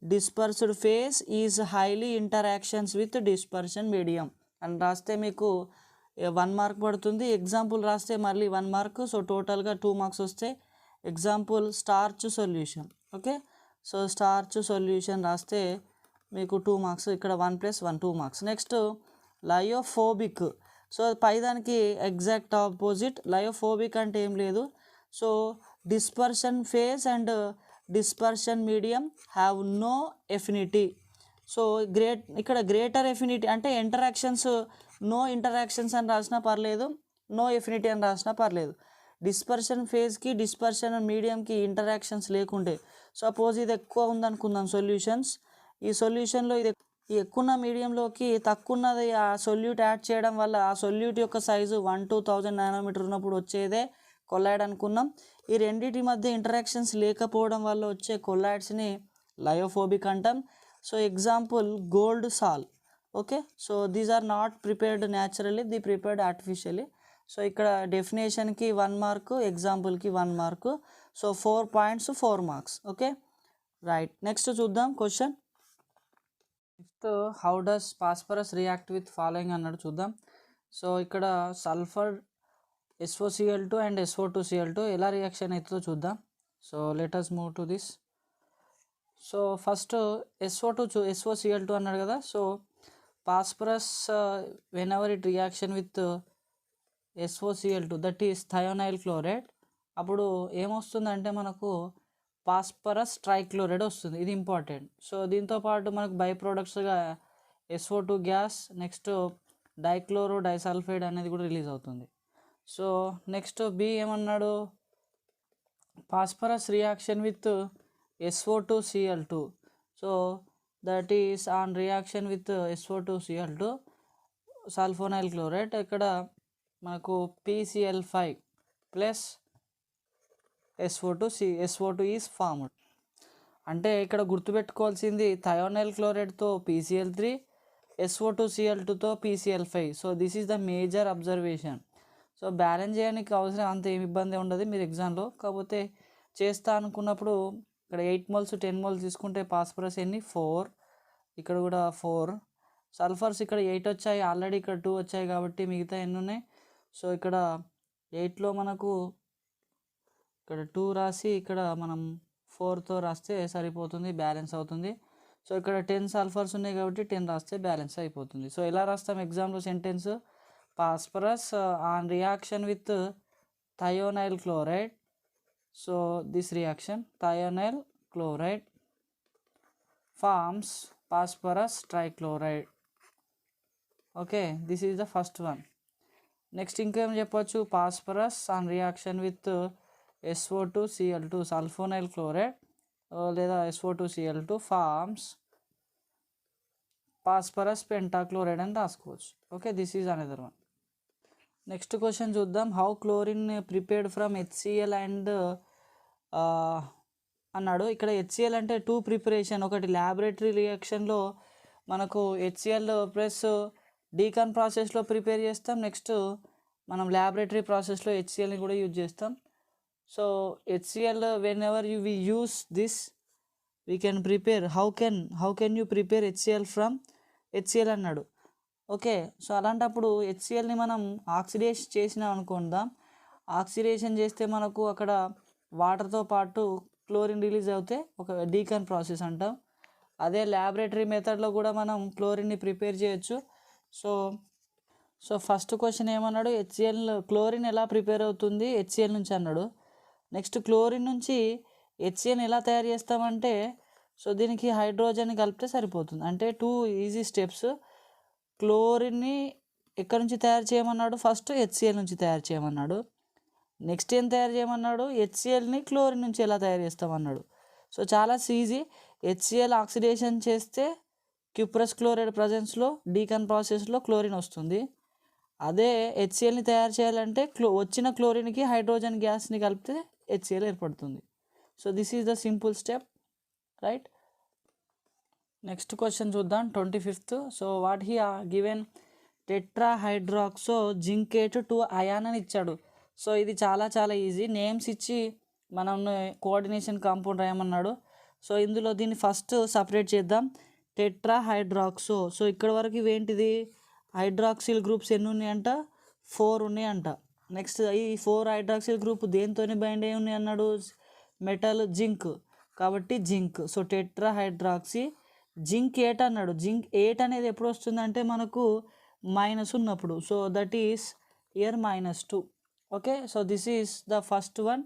dispersed phase is highly interactions with dispersion medium అని రాస్తే మీకు 1 మార్క్ పడుతుంది. ఎగ్జాంపుల్ రాస్తే మళ్ళీ 1 మార్క్. సో టోటల్గా 2 మార్క్స్ వస్తాయి. Example starch solution. Okay, so starch solution రాస్తే మీకు 2 మార్క్స్. ఇక్కడ 1 + 1 2 మార్క్స్. Next lyophobic. సో పైదానికి ఎగ్జాక్ట్ ఆపోజిట్. లయోఫోబిక్ అంటే ఏం లేదు, so dispersion phase and dispersion medium have no affinity. So ఇక్కడ గ్రేటర్ ఎఫినిటీ అంటే ఇంటరాక్షన్స్, నో ఇంటరాక్షన్స్ అని రాసినా పర్లేదు, నో ఎఫినిటీ అని రాసినా పర్లేదు. డిస్పర్షన్ ఫేజ్కి డిస్పర్షన్ మీడియంకి ఇంటరాక్షన్స్ లేకుండే, సపోజ్ ఇది ఎక్కువ ఉందనుకుందాం సొల్యూషన్స్, ఈ సొల్యూషన్లో ఇది ఎక్కువ మీడియంలోకి తక్కువ ఉన్నది ఆ సొల్యూట్ యాడ్ చేయడం వల్ల ఆ సొల్యూట్ యొక్క సైజు 1 to 1000 నానోమీటర్ ఉన్నప్పుడు వచ్చేదే కొల్లాయిడ్ అనుకున్నాం. ఈ రెండింటి మధ్య ఇంటరాక్షన్స్ లేకపోవడం వల్ల వచ్చే కొల్లాయిడ్స్ని లయోఫోబిక్ అంటాం. So example gold sol. Okay, so these are not prepared naturally, the prepared artificially. So ఇక్కడ డెఫినేషన్కి 1 మార్కు, ఎగ్జాంపుల్కి 1 mark. So 4 points 4 marks. Okay, right. Next చూద్దాం question. Next how does phosphorus react with following అన్నాడు, చూద్దాం. So ఇక్కడ sulphur SOCl2 and SO2Cl2 ఎలా reaction అవుతుందో చూద్దాం. So let us move to this. So first SOCl2 అన్నాడు కదా. So phosphorus whenever it reaction with SOCl2 that is thionyl chloride, అప్పుడు ఏమొస్తుందంటే మనకు ఫాస్ఫరస్ ట్రైక్లోరైడ్ వస్తుంది. ఇది ఇంపార్టెంట్. సో దీంతో పాటు మనకు బై ప్రోడక్ట్స్గా SO2 gas, next dichloro disulphide అనేది కూడా రిలీజ్ అవుతుంది. సో నెక్స్ట్ బి ఏమన్నాడు? Phosphorus reaction with SO2Cl2. So that is on reaction with SO2Cl2 sulphonyl chloride, ఇక్కడ మనకు PCl5 plus SO2 is formed. అంటే ఇక్కడ గుర్తుపెట్టుకోవాల్సింది థయోనైల్ క్లోరైడ్తో PCl3, SO2Cl2తో PCl5. So this is the major observation. So balance చేయడానికి అవసరం అంత ఏమి ఇబ్బంది ఉండదు మీరు ఎగ్జామ్లో, కాకపోతే చేస్తా అనుకున్నప్పుడు ఇక్కడ 8 moles 10 moles తీసుకుంటే ఫాస్ఫరస్ ఎన్ని 4, ఇక్కడ కూడా 4, సల్ఫర్స్ ఇక్కడ 8 వచ్చాయి, ఆల్రెడీ ఇక్కడ 2 వచ్చాయి కాబట్టి మిగతా ఎన్ని ఉన్నాయి? సో ఇక్కడ 8లో మనకు ఇక్కడ 2 రాసి ఇక్కడ మనం 4తో రాస్తే సరిపోతుంది, బ్యాలెన్స్ అవుతుంది. సో ఇక్కడ 10 సల్ఫర్స్ ఉన్నాయి కాబట్టి 10 రాస్తే బ్యాలెన్స్ అయిపోతుంది. సో ఎలా రాస్తాం ఎగ్జామ్లో sentence? Phosphorus on reaction with thionyl chloride. So this reaction thionyl chloride forms phosphorus trichloride. Okay, this is the first one. Next ఇంకేం చెప్పొచ్చు? Phosphorus on reaction with SO2Cl2 sulphonyl chloride లేదా SO2Cl2 forms phosphorus pentachloride అని రాసుకోవచ్చు. Okay, this is another one. Next question చూద్దాం. How chlorine prepared from HCl and అన్నాడు. ఇక్కడ HCl అంటే 2 preparation, ఒకటి ల్యాబొరేటరీ రియాక్షన్లో మనకు HCl ప్లస్ డీకాన్ ప్రాసెస్లో ప్రిపేర్ చేస్తాం, నెక్స్ట్ మనం ల్యాబొరేటరీ ప్రాసెస్లో HClని కూడా యూజ్ చేస్తాం. So HCl whenever you we use this we can prepare. How can you prepare HCl from HCl అన్నాడు. ఓకే, సో అలాంటప్పుడు HClని మనం ఆక్సిడేషన్ చేసినాం అనుకుందాం. ఆక్సిడేషన్ చేస్తే మనకు అక్కడ వాటర్తో పాటు క్లోరిన్ రిలీజ్ అవుతే ఒక డీకాన్ ప్రాసెస్ అంటాం. అదే ల్యాబొరేటరీ మెథడ్లో కూడా మనం క్లోరిన్ని ప్రిపేర్ చేయొచ్చు. సో ఫస్ట్ క్వశ్చన్ ఏమన్నాడు? క్లోరిన్ ఎలా ప్రిపేర్ అవుతుంది HCl నుంచి అన్నాడు. నెక్స్ట్ క్లోరిన్ నుంచి HClని ఎలా తయారు చేస్తామంటే, సో దీనికి హైడ్రోజన్ కలిపితే సరిపోతుంది. అంటే 2 ఈజీ స్టెప్స్. క్లోరిన్ని ఎక్కడి నుంచి తయారు చేయమన్నాడు? ఫస్ట్ HCl నుంచి తయారు చేయమన్నాడు. నెక్స్ట్ ఏం తయారు చేయమన్నాడు? HClని క్లోరిన్ నుంచి ఎలా తయారు చేస్తామన్నాడు. సో చాలా ఈజీ. హెచ్సిఎల్ ఆక్సిడేషన్ చేస్తే క్యూప్రస్ క్లోరైడ్ ప్రజెన్స్లో డీకన్ ప్రాసెస్లో క్లోరిన్ వస్తుంది. అదే హెచ్సిఎల్ని తయారు చేయాలంటే వచ్చిన క్లోరిన్కి హైడ్రోజన్ గ్యాస్ని కలిపితే హెచ్సిఎల్ ఏర్పడుతుంది. So this is the simple step, right. Next question చూద్దాం, 25th. So what he given tetrahydroxo zincate two ion అని ఇచ్చాడు. సో ఇది చాలా చాలా ఈజీ. నేమ్స్ ఇచ్చి మనం కోఆర్డినేషన్ కాంపౌండ్ రాయమన్నాడు. సో ఇందులో దీన్ని ఫస్ట్ సపరేట్ చేద్దాం. టెట్రాహైడ్రాక్సో. సో ఇక్కడ వరకు ఇవేంటిది, హైడ్రాక్సిల్ గ్రూప్స్ ఎన్ని ఉన్నాయంట, 4 ఉన్నాయంట. నెక్స్ట్ ఈ 4 హైడ్రాక్సిల్ గ్రూప్ దేనితోనే బైండ్ అయి ఉన్నాయి అన్నాడు, మెటల్ జింక్, కాబట్టి జింక్. సో టెట్రాహైడ్రాక్సీ జింక్ 8 అన్నాడు. జింక్ 8 అనేది ఎప్పుడు వస్తుందంటే మనకు మైనస్ ఉన్నప్పుడు. So that is year -2. Okay, so this is the first one,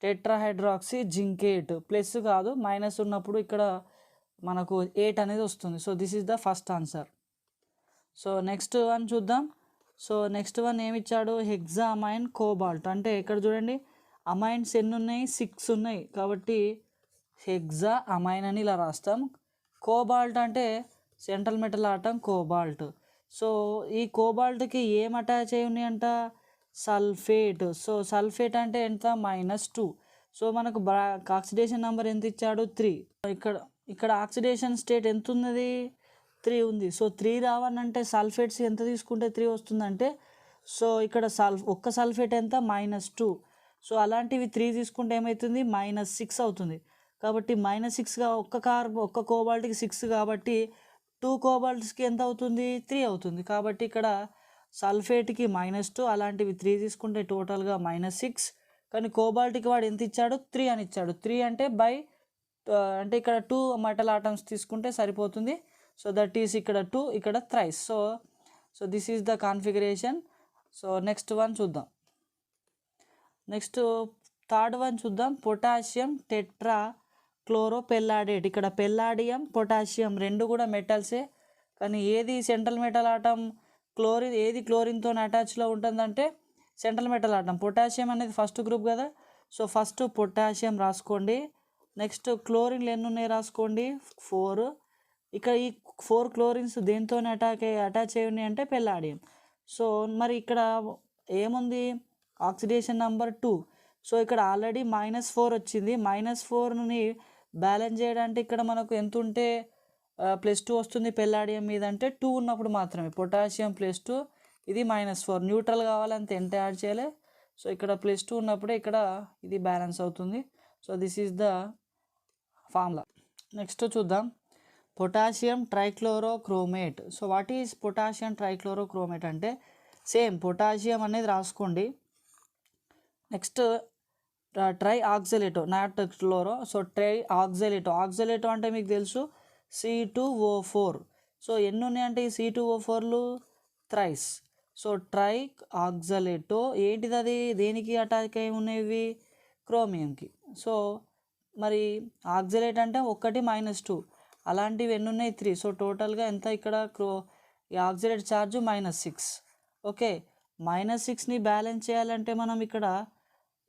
tetrahydroxy zinc 8. Plus కాదు, మైనస్ ఉన్నప్పుడు ఇక్కడ మనకు 8 అనేది వస్తుంది. So this is the first answer. So next one చూద్దాం. సో నెక్స్ట్ వన్ ఏమి ఇచ్చాడు, హెక్సామైన్ కోబాల్ట్. అంటే ఇక్కడ చూడండి అమైన్స్ ఎన్ని ఉన్నాయి, 6 ఉన్నాయి. కాబట్టి హెక్సా అమైన్ అని ఇలా రాస్తాం. కోబాల్ట్ అంటే central metal atom cobalt. So ఈ కోబాల్ట్కి ఏం అటాచ్ అయి ఉన్నాయంట, సల్ఫేట్. సో సల్ఫేట్ అంటే ఎంత, -2. సో మనకు ఆక్సిడేషన్ నెంబర్ ఎంత ఇచ్చాడు, 3. ఇక్కడ ఆక్సిడేషన్ స్టేట్ ఎంత ఉన్నది, 3 ఉంది. సో 3 రావాలంటే సల్ఫేట్స్ ఎంత తీసుకుంటే 3 వస్తుందంటే, సో ఇక్కడ ఒక్క సల్ఫేట్ ఎంత, -2. సో అలాంటివి 3 తీసుకుంటే ఏమవుతుంది, -6 అవుతుంది. కాబట్టి -6గా ఒక్క కోబాల్ట్కి 6 కాబట్టి 2 కోబాల్ట్స్కి ఎంత అవుతుంది, 3 అవుతుంది. కాబట్టి ఇక్కడ సల్ఫేట్కి -2, అలాంటివి 3 తీసుకుంటే టోటల్గా -6. కానీ కోబాల్ట్కి వాడు ఎంత ఇచ్చాడు, 3 అని ఇచ్చాడు. 3 అంటే అంటే ఇక్కడ 2 మెటల్ ఆటమ్స్ తీసుకుంటే సరిపోతుంది. సో దట్ ఈస్ ఇక్కడ 2, ఇక్కడ thrice. So this is the configuration. So next one చూద్దాం. నెక్స్ట్ థర్డ్ వన్ చూద్దాం, పొటాషియం టెట్రా క్లోరోపెల్లాడేట్. ఇక్కడ పెల్లాడియం పొటాషియం రెండు కూడా మెటల్సే. కానీ ఏది సెంట్రల్ మెటల్ ఆటం, ఏది క్లోరిన్తో అటాచ్లో ఉంటుందంటే సెంట్రల్ మెటల్ ఆటం. పొటాషియం అనేది ఫస్ట్ గ్రూప్ కదా. సో ఫస్ట్ పొటాషియం రాసుకోండి. నెక్స్ట్ క్లోరిన్లు ఎన్ని ఉన్నాయి రాసుకోండి, 4. ఇక్కడ ఈ 4 క్లోరిన్స్ దేంతో అటాచ్ అయి ఉన్నాయి అంటే పెల్లాడియం. సో మరి ఇక్కడ ఏముంది, ఆక్సిడేషన్ నెంబర్ 2. సో ఇక్కడ ఆల్రెడీ -4 వచ్చింది. -4ని బ్యాలెన్స్ చేయడానికి ఇక్కడ మనకు ఎంత ఉంటే +2 వస్తుంది పెల్లాడియం మీద అంటే 2 ఉన్నప్పుడు మాత్రమే. పొటాషియం +2, ఇది -4. న్యూట్రల్ కావాలంటే ఎంత యాడ్ చేయాలి. సో ఇక్కడ +2 ఉన్నప్పుడే ఇక్కడ ఇది బ్యాలెన్స్ అవుతుంది. So this is the formula. Next చూద్దాం, potassium trichlorochromate. So what is potassium trichlorochromate అంటే సేమ్ పొటాషియం అనేది రాసుకోండి. Next tri oxalato, not chloro. So tri oxalato అంటే మీకు తెలుసు C2O4. సో ఎన్ని ఉన్నాయంటే ఈ C2O4లు థ్రైస్. సో ట్రై ఆక్సలేటో ఏంటిది, అది దేనికి అటాక్ అయి ఉన్నవి, క్రోమియంకి. సో మరి ఆక్సలేట్ అంటే 1 -2, అలాంటివి ఎన్ని ఉన్నాయి, 3. సో టోటల్గా ఎంత ఇక్కడ ఈ ఆక్సలేట్ ఛార్జ్ -6. ఓకే, -6ని బ్యాలెన్స్ చేయాలంటే మనం ఇక్కడ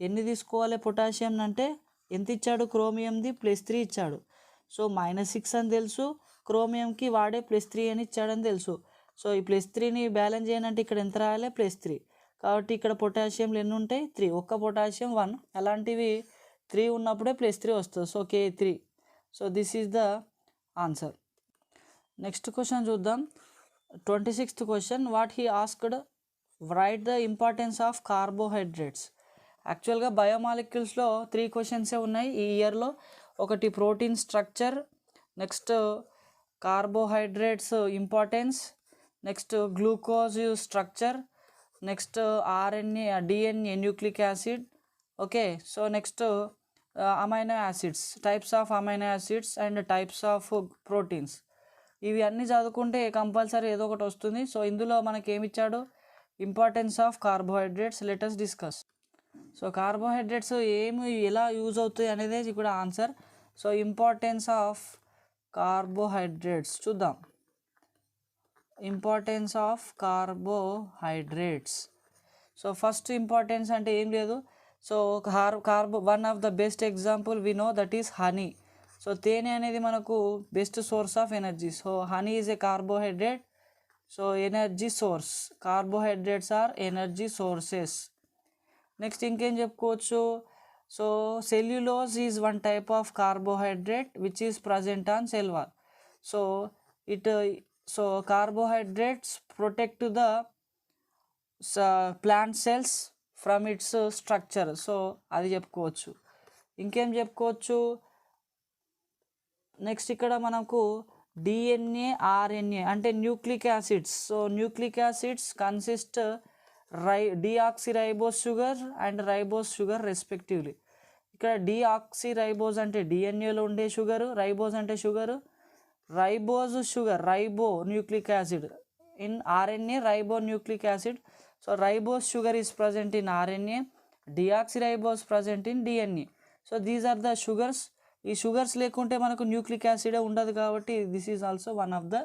ఎన్ని తీసుకోవాలి, పొటాషియం అంటే ఎంత ఇచ్చాడు, క్రోమియంది +3 ఇచ్చాడు. సో -6 అని తెలుసు, క్రోమియంకి వాడే +3 అని ఇచ్చాడని తెలుసు. సో ఈ +3ని బ్యాలెన్స్ చేయాలంటే ఇక్కడ ఎంత రాయాలి, +3. కాబట్టి ఇక్కడ పొటాషియంలు ఎన్ని ఉంటాయి, 3. ఒక్క పొటాషియం 1, అలాంటివి 3 ఉన్నప్పుడే +3 వస్తుంది. So K3. So this is the answer. Next question చూద్దాం, 26th question. What he asked, right the importance of carbohydrates. యాక్చువల్గా బయోమాలిక్యూల్స్లో 3 క్వశ్చన్సే ఉన్నాయి ఈ ఇయర్లో. ఒకటి protein structure, next carbohydrates importance, next glucose structure, next RNA DNA nucleic acid. Okay, so next amino acids, types of amino acids and types of proteins. ఇవి అన్నీ చదువుకుంటే compulsory ఏదో ఒకటి వస్తుంది. సో ఇందులో మనకి ఏమి ఇచ్చాడు, importance of carbohydrates. Let us discuss. So carbohydrates ఎలా యూజ్ అవుతాయి అనేది ఇక్కడ answer. So importance of carbohydrates చూద్దాం. Importance of carbohydrates. So first importance అంటే ఏం లేదు. So one of the best example we know, that is honey. So తేనె అనేది మనకు best source of energy. So honey is a carbohydrate. So energy source, carbohydrates are energy sources. Next ఇంకేం చెప్పుకోవచ్చు, so cellulose is one type of carbohydrate which is present on cell wall. So it so carbohydrates protect the plant cells from its structure. So అది చెప్పుకోవచ్చు. ఇంకేం చెప్పుకోవచ్చు, next ఇక్కడ మనకు DNA RNA అంటే nucleic acids. So nucleic acids consist deoxyribose sugar and ribose sugar respectively. ఇక్కడ deoxyribose అంటే డిఎన్ఏలో ఉండే షుగరు, రైబోస్ అంటే sugar, ribose sugar ribo nucleic acid. In RNA ribo nucleic acid. So ribose sugar is present in RNA, డిఆక్సిరైబోస్ present in DNA. So these are the sugars. ఈ sugars లేకుంటే మనకు nucleic యాసిడే ఉండదు కాబట్టి this is also one of the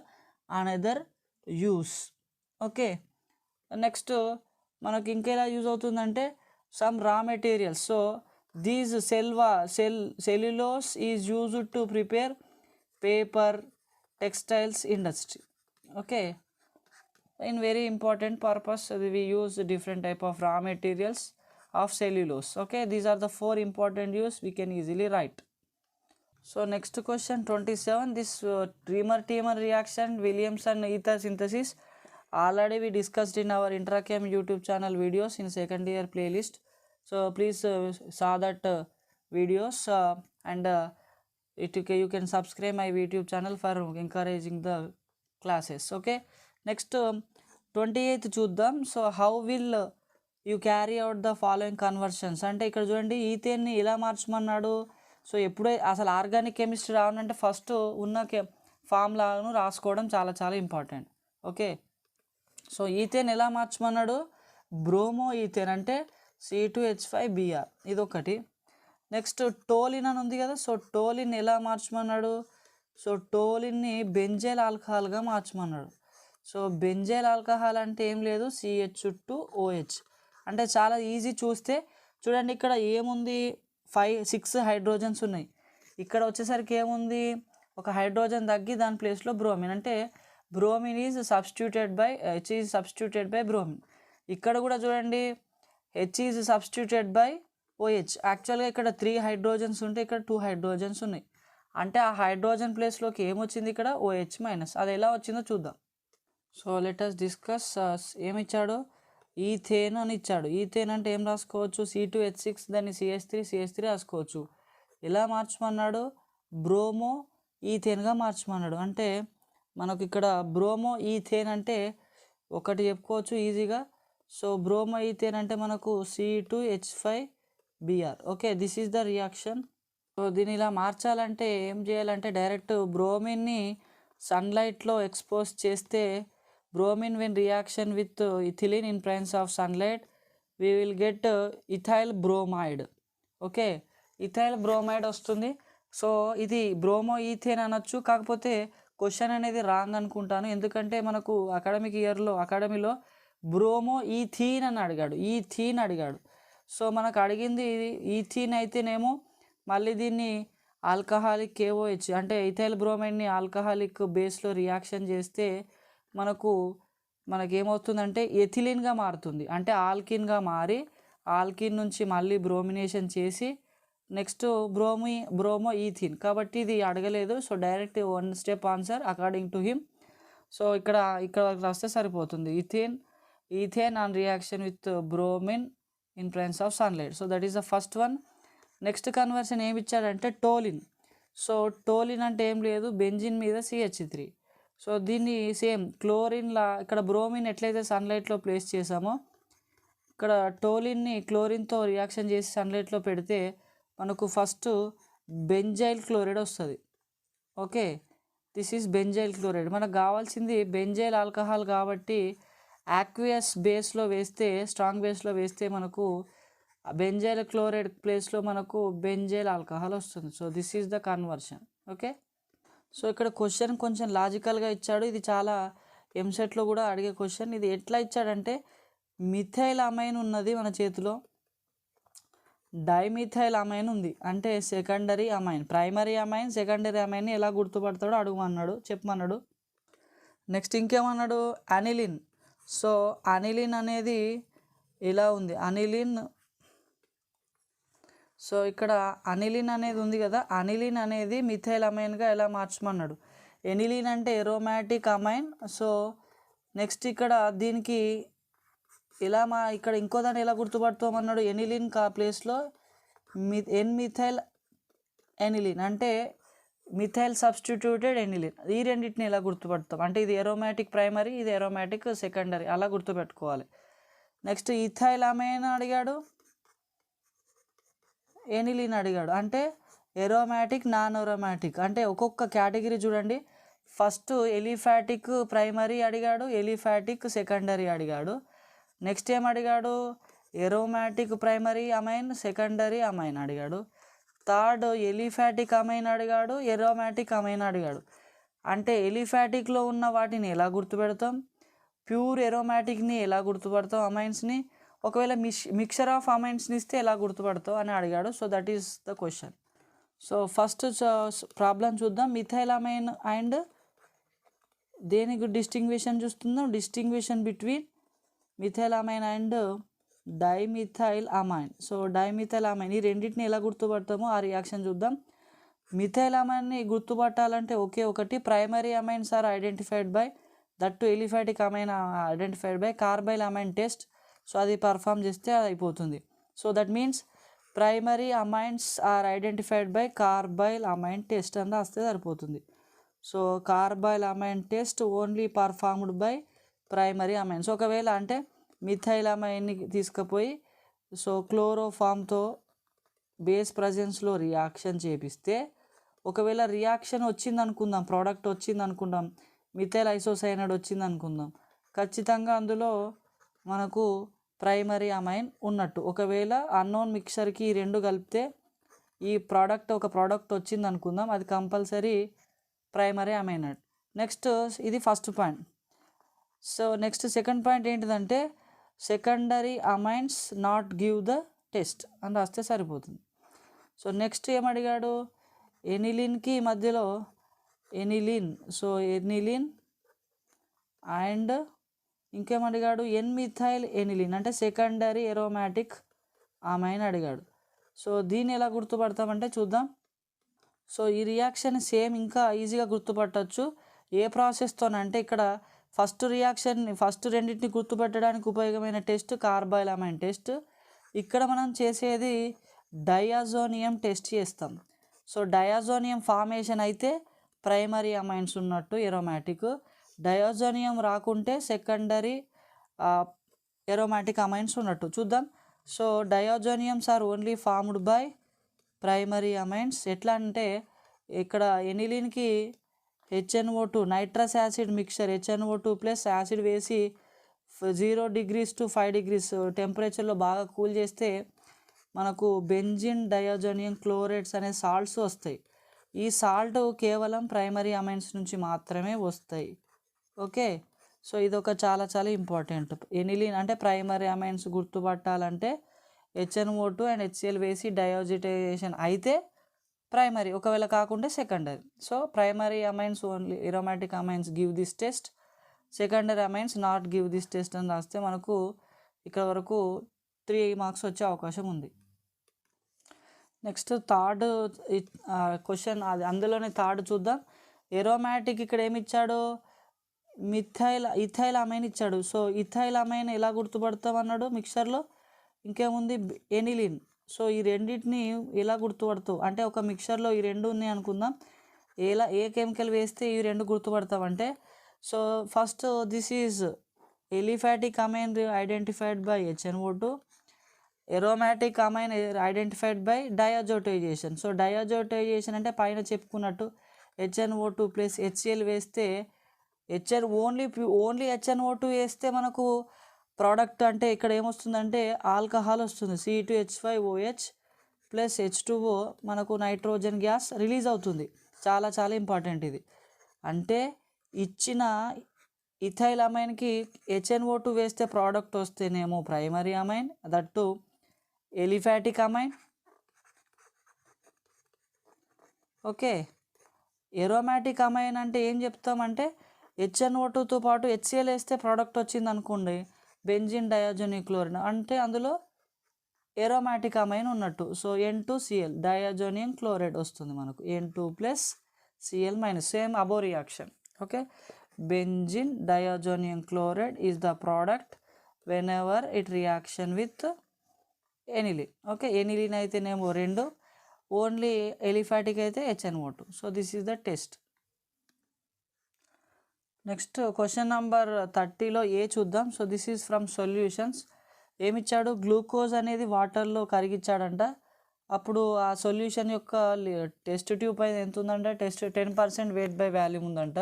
another use. Okay, next మనకు ఇంకెలా use అవుతుందంటే some raw materials. So these cellulose is used to prepare paper, textiles industry. Okay, in very important purpose we use different type of raw materials of cellulose. Okay, these are the 4 important use we can easily write. So next question 27, this Dreamer-Tamer reaction, Williamson ether synthesis, already we discussed in our Intrachem YouTube channel videos in second year playlist. So please saw that videos and you can subscribe my YouTube channel for encouraging the classes. Okay, next 28th చూద్దాం. So how will you carry out the following conversions అంటే ఇక్కడ చూడండి ఈథేన్ని ఇలా మార్చమన్నాడు. So ఎప్పుడే అసలు organic chemistry రావాలంటే first ఉన్న ఫార్ములాను రాసుకోవడం చాలా చాలా ఇంపార్టెంట్. ఓకే, సో ఈథేన్ ఎలా మార్చమన్నాడు, బ్రోమో ఈథేన్ అంటే C2H5Br ఇదొకటి. నెక్స్ట్ టోలిన్ అని ఉంది కదా, సో టోలిన్ ఎలా మార్చమన్నాడు, సో టోలిన్ని బెంజైల్ ఆల్కహాల్గా మార్చమన్నాడు. సో బెంజైల్ ఆల్కహాల్ అంటే ఏం లేదు CH2OH అంటే చాలా ఈజీ. చూస్తే చూడండి ఇక్కడ ఏముంది 6 హైడ్రోజన్స్ ఉన్నాయి. ఇక్కడ వచ్చేసరికి ఏముంది ఒక హైడ్రోజన్ తగ్గి దాని ప్లేస్లో బ్రోమిన్ అంటే bromine is substituted by H is substituted by bromine. ఇక్కడ కూడా చూడండి H is substituted by OH. యాక్చువల్గా ఇక్కడ 3 హైడ్రోజన్స్ ఉంటే ఇక్కడ 2 హైడ్రోజన్స్ ఉన్నాయి. అంటే ఆ హైడ్రోజన్ ప్లేస్లోకి ఏమొచ్చింది ఇక్కడ OH-. అది ఎలా వచ్చిందో చూద్దాం. So let us discuss. ఏమిచ్చాడు, ఈథేన్ అని ఇచ్చాడు. ఈథేన్ అంటే ఏం రాసుకోవచ్చు, C2H6 దాన్ని CH3 రాసుకోవచ్చు. ఎలా మార్చమన్నాడు, బ్రోమో ఈథేన్గా మార్చమన్నాడు. అంటే మనకు ఇక్కడ బ్రోమో ఈథేన్ అంటే ఒకటి చెప్పుకోవచ్చు ఈజీగా. సో బ్రోమో ఈథేన్ అంటే మనకు C2H5Br. Okay, this is the reaction. So దీన్ని ఇలా మార్చాలంటే ఏం చేయాలంటే డైరెక్ట్ బ్రోమిన్ని సన్లైట్లో ఎక్స్పోజ్ చేస్తే bromine when reaction with ethylene in presence of sunlight we will get ethyl bromide. Okay, ethyl bromide వస్తుంది. సో ఇది బ్రోమో ఈథేన్ అనొచ్చు, కాకపోతే క్వశ్చన్ అనేది రాంగ్ అనుకుంటాను. ఎందుకంటే మనకు అకాడమీలో బ్రోమో ఈథీన్ అని అడిగాడు. సో మనకు అడిగింది ఈథీన్ అయితేనేమో మళ్ళీ దీన్ని ఆల్కహాలిక్ KOH అంటే ఇథైల్ బ్రోమైడ్ని ఆల్కహాలిక్ బేస్లో రియాక్షన్ చేస్తే మనకేమవుతుందంటే ఎథిలిన్గా మారుతుంది. అంటే ఆల్కిన్గా మారి ఆల్కిన్ నుంచి మళ్ళీ బ్రోమినేషన్ చేసి నెక్స్ట్ బ్రోమో ఈథిన్. కాబట్టి ఇది అడగలేదు. So direct 1 step answer according to him. So ఇక్కడ రాస్తే సరిపోతుంది, ethane on reaction with bromine in presence of sunlight. So that is the first one. Next conversion ఏమి ఇచ్చాడంటే టోలిన్. సో టోలిన్ అంటే ఏం లేదు బెంజిన్ మీద CH3. సో దీన్ని సేమ్ క్లోరిన్లా ఇక్కడ బ్రోమిన్ ఎట్లయితే సన్లైట్లో ప్లేస్ చేసామో ఇక్కడ టోలిన్ని క్లోరిన్తో రియాక్షన్ చేసి సన్లైట్లో పెడితే మనకు ఫస్ట్ బెంజైల్ క్లోరైడ్ వస్తుంది. Okay, this is benzyl chloride. మనకు కావాల్సింది బెంజైల్ ఆల్కహాల్ కాబట్టి యాక్వియస్ బేస్లో వేస్తే, స్ట్రాంగ్ బేస్లో వేస్తే మనకు బెంజైల్ క్లోరైడ్ ప్లేస్లో మనకు బెంజైల్ ఆల్కహాల్ వస్తుంది. So this is the conversion. Okay, so ఇక్కడ క్వశ్చన్ కొంచెం లాజికల్గా ఇచ్చాడు. ఇది చాలా ఎంసెట్లో కూడా అడిగే క్వశ్చన్. ఇది ఎట్లా ఇచ్చాడంటే మిథైల్ అమైన్ ఉన్నది మన చేతిలో, డైమిథైల్ అమైన్ ఉంది అంటే secondary amine. Primary amine secondary అమైన్ని ఎలా గుర్తుపడతాడో అడుగుమన్నాడు, చెప్పమన్నాడు. నెక్స్ట్ ఇంకేమన్నాడు, అనిలిన్. సో అనిలిన్ అనేది ఇలా ఉంది, అనిలిన్. సో ఇక్కడ అనిలిన్ అనేది ఉంది కదా, అనిలిన్ అనేది మిథైల్ అమైన్గా ఎలా మార్చమన్నాడు. ఎనిలిన్ అంటే ఎరోమాటిక్ అమైన్. సో నెక్స్ట్ ఇక్కడ దీనికి ఇలా ఇక్కడ ఇంకో దాన్ని ఎలా గుర్తుపడతామన్నాడు, ఎనిలిన్ ప్లేస్లో మిథైల్ ఎనిలిన్ అంటే మిథైల్ సబ్స్టిట్యూటెడ్ ఎనిలిన్. ఈ రెండింటిని ఎలా గుర్తుపడతాం అంటే ఇది ఎరోమాటిక్ ప్రైమరీ, ఇది ఎరోమాటిక్ సెకండరీ, అలా గుర్తుపెట్టుకోవాలి. నెక్స్ట్ ఇథైల్ అమైన్ అడిగాడు, ఎనిలిన్ అడిగాడు. అంటే ఎరోమాటిక్ నాన్ ఎరోమాటిక్ అంటే ఒక్కొక్క కేటగిరీ చూడండి. ఫస్ట్ ఎలిఫాటిక్ ప్రైమరీ అడిగాడు, ఎలిఫాటిక్ సెకండరీ అడిగాడు. నెక్స్ట్ ఏం అడిగాడు, aromatic primary amine secondary amine అడిగాడు. థర్డ్ ఎలిఫాటిక్ అమైన్ అడిగాడు, ఎరోమాటిక్ అమైన్ అడిగాడు. అంటే ఎలిఫాటిక్లో ఉన్న వాటిని ఎలా గుర్తుపెడతాం, ప్యూర్ ఎరోమాటిక్ని ఎలా గుర్తుపడతాం, అమైన్స్ని ఒకవేళ మిక్చర్ ఆఫ్ అమైన్స్ని ఇస్తే ఎలా గుర్తుపడతావు అని అడిగాడు. So that is the question. So first problem చూద్దాం. మిథైల్ అమైన్ అండ్ దేనికి డిస్టింగ్విషన్ చూస్తుందాం, distinction between methyl amine and dimethyl amine. So dimethyl amine ఈ రెండింటిని ఎలా గుర్తుపడతామో ఆ రియాక్షన్ చూద్దాం. మిథైల్ అమైన్ని గుర్తుపట్టాలంటే ఒకే ఒకటి, primary amines are identified by that to aliphatic amine identified by carbylamine test. So అది పర్ఫామ్ చేస్తే అది అయిపోతుంది. So that means primary amines are identified by carbylamine test అని రాస్తే సరిపోతుంది. So carbylamine test only performed by primary amines. ఒకవేళ అంటే మిథైల్ అమైన్ని తీసుకుపోయి సో క్లోరోఫామ్తో బేస్ ప్రజెన్స్లో రియాక్షన్ చేపిస్తే, ఒకవేళ రియాక్షన్ వచ్చింది అనుకుందాం, ప్రోడక్ట్ వచ్చింది అనుకుందాం, మిథైల్ ఐసోసైనైడ్ వచ్చింది అనుకుందాం, ఖచ్చితంగా అందులో మనకు ప్రైమరీ అమైన్ ఉన్నట్టు. ఒకవేళ అన్నోన్ మిక్చర్కి ఈ రెండు కలిపితే ఈ ఒక ప్రోడక్ట్ వచ్చింది అనుకుందాం, అది కంపల్సరీ ప్రైమరీ అమైన్. నెక్స్ట్ ఇది first point. So next second point ఏంటిదంటే secondary amines not give the test అని రాస్తే సరిపోతుంది. సో నెక్స్ట్ ఏమడిగాడు, ఎనిలిన్కి మధ్యలో ఎనిలిన్. సో ఎనిలిన్ అండ్ ఇంకేమడిగాడు, మిథైల్ ఎనిలిన్ అంటే సెకండరీ ఎరోమాటిక్ అమైన్ అడిగాడు. సో దీన్ని ఎలా గుర్తుపడతామంటే చూద్దాం. సో ఈ రియాక్షన్ సేమ్ ఇంకా ఈజీగా గుర్తుపట్టచ్చు. ఏ ప్రాసెస్తోనంటే ఇక్కడ ఫస్ట్ రెండింటిని గుర్తుపట్టడానికి ఉపయోగమైన టెస్ట్ కార్బైల్ అమైన్ టెస్ట్. ఇక్కడ మనం చేసేది డయాజోనియం టెస్ట్ చేస్తాం. సో డయాజోనియం ఫార్మేషన్ అయితే ప్రైమరీ అమైన్స్ ఉన్నట్టు ఎరోమాటిక్, డయాజోనియం రాకుంటే సెకండరీ ఎరోమాటిక్ అమైన్స్ ఉన్నట్టు చూద్దాం. So diazoniums are only formed by primary amines. ఎట్లా అంటే ఇక్కడ ఎనిలిన్కి HNO2 nitrous acid mixture HNO2 plus acid వేసి 0 degrees to 5 degrees టెంపరేచర్లో బాగా కూల్ చేస్తే మనకు బెంజిన్ డయాజోనియం క్లోరేట్స్ అనే సాల్ట్స్ వస్తాయి. ఈ సాల్ట్ కేవలం ప్రైమరీ అమైన్స్ నుంచి మాత్రమే వస్తాయి. ఓకే, సో ఇదొక చాలా చాలా ఇంపార్టెంట్. ఎనిలిన్ అంటే ప్రైమరీ అమైన్స్ గుర్తుపట్టాలంటే HNO2 అండ్ HCl వేసి డయాజిటైజేషన్ అయితే ప్రైమరీ, ఒకవేళ కాకుంటే secondary. So primary amines only aromatic amines give this test, secondary amines not give this test అని రాస్తే మనకు ఇక్కడ వరకు 3 మార్క్స్ వచ్చే అవకాశం ఉంది. నెక్స్ట్ థర్డ్ క్వశ్చన్, అది అందులోనే థర్డ్ చూద్దాం. ఎరోమాటిక్ ఇక్కడ ఏమి ఇచ్చాడు, ఇథైల్ అమైన్ ఇచ్చాడు. సో ఇథైల్ అమైన్ ఎలా గుర్తుపడతాం అన్నాడు మిక్చర్లో. ఇంకేముంది ఎనిలిన్. సో ఈ రెండింటిని ఎలా గుర్తుపడతావు అంటే ఒక మిక్చర్లో ఈ రెండు ఉన్నాయి అనుకుందాం, ఏ కెమికల్ వేస్తే ఈ రెండు గుర్తుపడతామంటే so first this is aliphatic amine identified by HNO2, aromatic amine identified by diazotization. So diazotization అంటే పైన చెప్పుకున్నట్టు HNO2 ప్లస్ HCl వేస్తే ఓన్లీ HNO2 వేస్తే మనకు ప్రోడక్ట్ అంటే ఇక్కడ ఏమొస్తుందంటే ఆల్కహాల్ వస్తుంది, C2H5OH ప్లస్ H2O, మనకు నైట్రోజన్ గ్యాస్ రిలీజ్ అవుతుంది. చాలా చాలా ఇంపార్టెంట్ ఇది. అంటే ఇచ్చిన ఇథైల్ అమైన్కి HNO2 వేస్తే ప్రోడక్ట్ వస్తేనేమో primary amine, that aliphatic amine. Okay, aromatic amine అంటే ఏం చెప్తామంటే HNO2తో పాటు HCl వేస్తే ప్రోడక్ట్ వచ్చింది అనుకోండి, బెంజిన్ డయాజోనియం క్లోరైడ్ అంటే అందులో ఏరోమాటిక్ అమైన్ ఉన్నట్టు. సో N2Cl డయాజోనియం క్లోరైడ్ వస్తుంది మనకు, N2+Cl- same above reaction. Okay, benzene diazonium chloride is the product whenever it reaction with aniline. Okay, aniline అయితేనేమో 2, ఓన్లీ ఎలిఫాటిక్ అయితే HNO2. So this is the test. Next question number 30లో A చూద్దాం. So this is from solutions. ఏమిచ్చాడు, glucose అనేది వాటర్లో కరిగిచ్చాడంట. అప్పుడు ఆ solution యొక్క టెస్ట్ ట్యూబ్ పైన ఎంత ఉందంట, 10% వెయిట్ బై వాల్యూమ్ ఉందంట.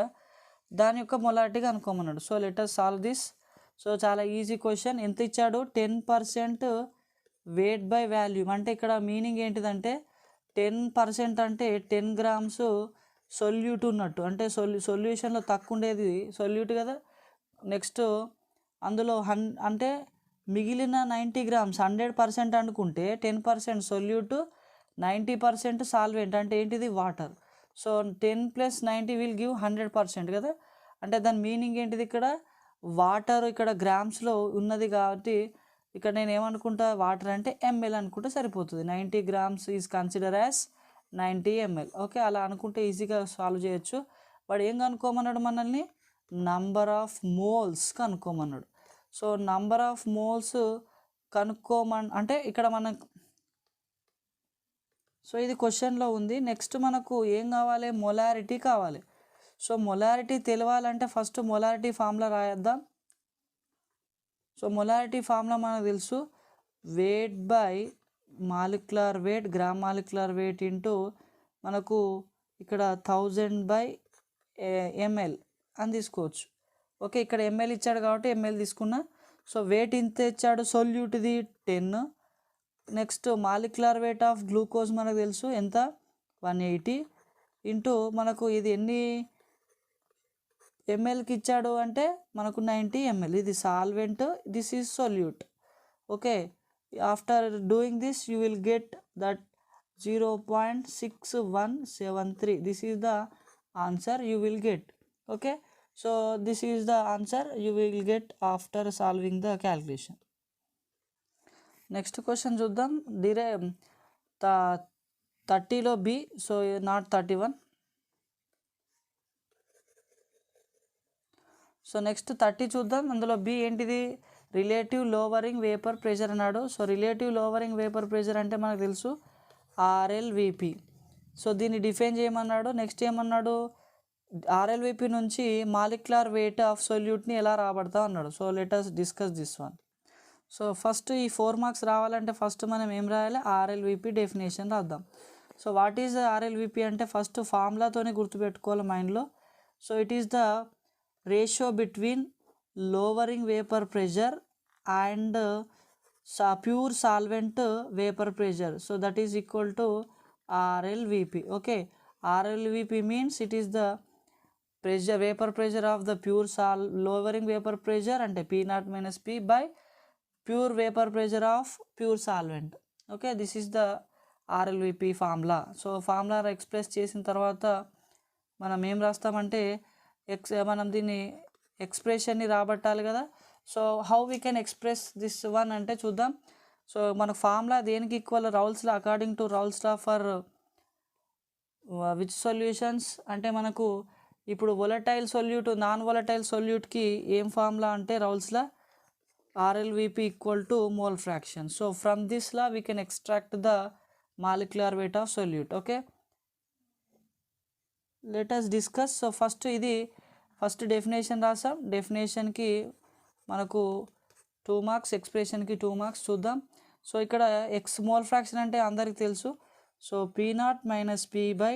దాని యొక్క మొలారిటీగా అనుకోమన్నాడు. So let us solve this. So చాలా ఈజీ క్వశ్చన్. ఎంత ఇచ్చాడు, 10% వెయిట్ బై వాల్యూమ్ అంటే ఇక్కడ మీనింగ్ ఏంటిదంటే 10% అంటే 10 grams సొల్యూట్ ఉన్నట్టు, అంటే సొల్యూషన్లో తక్కువ ఉండేది సొల్యూట్ కదా. నెక్స్ట్ అందులో అంటే మిగిలిన 90 grams 100% అనుకుంటే 10% సొల్యూట్, 90% సాల్వెంట్ అంటే ఏంటిది వాటర్. సో 10 + 90 విల్ గివ్ 100% కదా. అంటే దాని మీనింగ్ ఏంటిది, ఇక్కడ వాటర్ ఇక్కడ గ్రామ్స్లో ఉన్నది కాబట్టి ఇక్కడ నేను ఏమనుకుంటా, వాటర్ అంటే ml అనుకుంటే సరిపోతుంది. 90 grams is consider as 90 ml. Okay, అలా అనుకుంటే ఈజీగా సాల్వ్ చేయొచ్చు. వాడు ఏం కనుక్కోమన్నాడు, మనల్ని నంబర్ ఆఫ్ మోల్స్ కనుక్కోమన్నాడు. సో నంబర్ ఆఫ్ మోల్స్ అంటే ఇక్కడ మనకు, సో ఇది క్వశ్చన్లో ఉంది. నెక్స్ట్ మనకు ఏం కావాలి, మొలారిటీ కావాలి. సో మొలారిటీ తెలియాలంటే ఫస్ట్ మొలారిటీ ఫార్ములా రాయొద్దాం. సో మొలారిటీ ఫార్ములా మనకు తెలుసు, weight by molecular weight, gram molecular weight into మనకు ఇక్కడ 1000/ml అని తీసుకోవచ్చు. ఓకే, ఇక్కడ ml ఇచ్చాడు కాబట్టి ml తీసుకున్నా. సో వెయిట్ ఇంత ఇచ్చాడు, సొల్యూట్ది 10. Next molecular weight of glucose మనకు తెలుసు ఎంత, 180 ఇంటూ మనకు ఇది ఎన్ని mlకి ఇచ్చాడు అంటే మనకు 90 ml. ఇది solvent, this is solute. Okay, after doing this you will get that 0.6173. This is the answer you will get. Okay, so this is the answer you will get after solving the calculation. Next question చూద్దాం. 30లో B, so not 31. So next 30 చూద్దాం. అందులో B ఏంటిది, relative lowering vapour pressure అన్నాడు. So relative lowering vapour pressure అంటే మనకు తెలుసు RLVP. So దీన్ని డిఫైన్ చేయమన్నాడు. నెక్స్ట్ ఏమన్నాడు, RLVP నుంచి మాలిక్యులర్ వెయిట్ ఆఫ్ సొల్యూట్ని ఎలా రాబడతాం అన్నాడు. So let us discuss this one. So first ఈ 4 మార్క్స్ రావాలంటే ఫస్ట్ మనం ఏం రాయాలి, RLVP డెఫినేషన్ రాద్దాం. సో వాట్ ఈజ్ RLVP అంటే ఫస్ట్ ఫార్ములాతోనే గుర్తుపెట్టుకోవాలి మైండ్లో. So it is the ratio between lowering vapour pressure and pure solvent vapour pressure. So that is equal to RLVP. Okay, RLVP means it is the pressure, vapor pressure of the pure lowering vapor pressure అంటే P0 - P by pure vapor pressure of pure solvent. Okay, this is the RLVP formula. So formula express చేసిన తర్వాత మనం ఏం రాస్తామంటే మనం దీన్ని ఎక్స్ప్రెషన్ని రాబట్టాలి కదా. So how we can express this one అంటే చూద్దాం. సో మనకు ఫార్ములా దేనికి equal, Raoult's law, according to Raoult's law for which solutions అంటే మనకు ఇప్పుడు వొలటైల్ సొల్యూట్, నాన్ వొలటైల్ సొల్యూట్కి ఏం ఫార్ములా అంటే రౌల్స్లా RLVP equal to mole fraction. So from this law we can extract the molecular weight of solute. Okay, let us discuss. So first definition రాసాం. డెఫినేషన్కి మనకు 2 marks, ఎక్స్ప్రెషన్కి 2 marks. చూద్దాం. So ఇక్కడ mole fraction అంటే అందరికి తెలుసు. So P0 - P by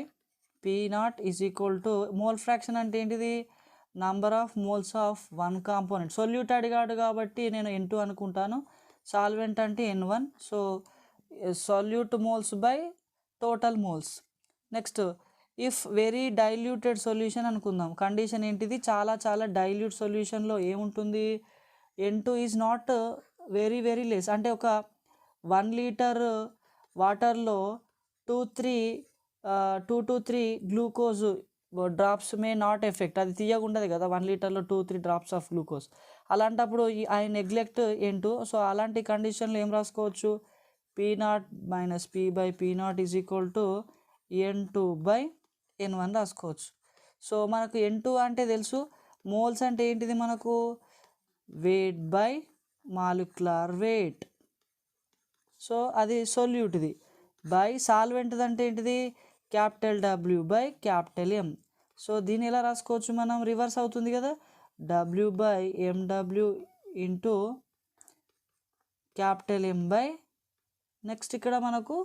P0 is equal to, mole fraction అంటే ఏంటిది, number of moles of one component. Solute అడిగాడు కాబట్టి నేను N2 అనుకుంటాను, సాల్వెంట్ అంటే N1. So solute moles by total moles. Next if very diluted solution అనుకుందాం. Condition ఏంటిది, చాలా డైల్యూట్ సొల్యూషన్లో ఏముంటుంది, N2 is not very less అంటే ఒక 1 లీటర్ వాటర్లో 2 to 3 glucose drops may not effect, అది తీయగుండదు కదా 1 లీటర్లో 2-3 డ్రాప్స్ ఆఫ్ గ్లూకోజ్. అలాంటప్పుడు ఐ నెగ్లెక్ట్ N2. సో అలాంటి కండిషన్లో ఏం రాసుకోవచ్చు, P0 minus P/P0 is equal to N2/N1 రాసుకోవచ్చు. సో మనకు N2 అంటే తెలుసు, మోల్స్ అంటే ఏంటిది మనకు wait by molecular wait. So అది సొల్యూట్. ఇది బై సాల్వెంట్ అంటే ఏంటిది క్యాపిటల్ W/M. సో దీన్ని ఎలా రాసుకోవచ్చు మనం, రివర్స్ అవుతుంది కదా, W/MW into capital M by, next ఇక్కడ మనకు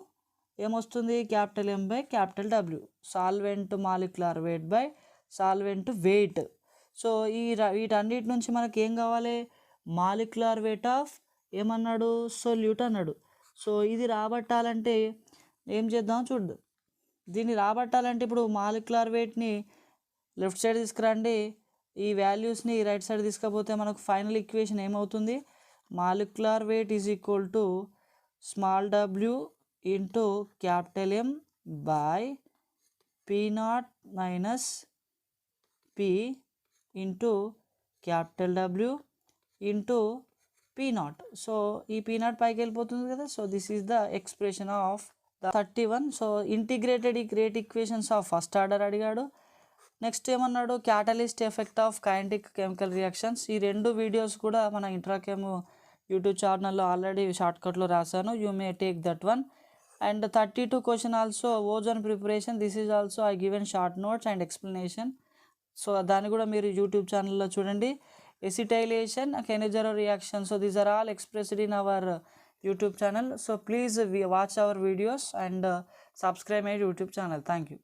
ఏమొస్తుంది capital M/W, solvent molecular weight by solvent weight. So వీటన్నిటి నుంచి మనకి ఏం కావాలి, మాలిక్యులర్ వెయిట్ ఆఫ్ ఏమన్నాడు సొల్యూట్ అన్నాడు. సో ఇది రాబట్టాలంటే ఏం చేద్దాం చూద్దాం. దీన్ని రాబట్టాలంటే ఇప్పుడు మాలిక్యులర్ వెయిట్ని లెఫ్ట్ సైడ్ తీసుకురండి, ఈ వాల్యూస్ని రైట్ సైడ్ తీసుకపోతే మనకు ఫైనల్ ఈక్వేషన్ ఏమవుతుంది, molecular weight is equal to small w into capital M by P0 minus P into capital W into P0. So ఈ P0 పైకి వెళ్ళిపోతుంది కదా. So this is the expression of the 31. So integrated great equations of first order అడిగాడు. Next ఏమన్నాడు, catalyst effect of kinetic chemical reactions. ఈ 2 videos కూడా మన ఇంట్రాకెమ్ YouTube ఛానల్లో ఆల్రెడీ షార్ట్కట్లో రాశాను, you may take that one. And 32 question also ozone preparation, this is also I given short notes and explanation. So దాన్ని కూడా మీరు యూట్యూబ్ ఛానల్లో చూడండి. Acetylation, Cannizzaro reaction, so these are all expressed in our YouTube channel. So please watch our videos and subscribe my YouTube channel. Thank you.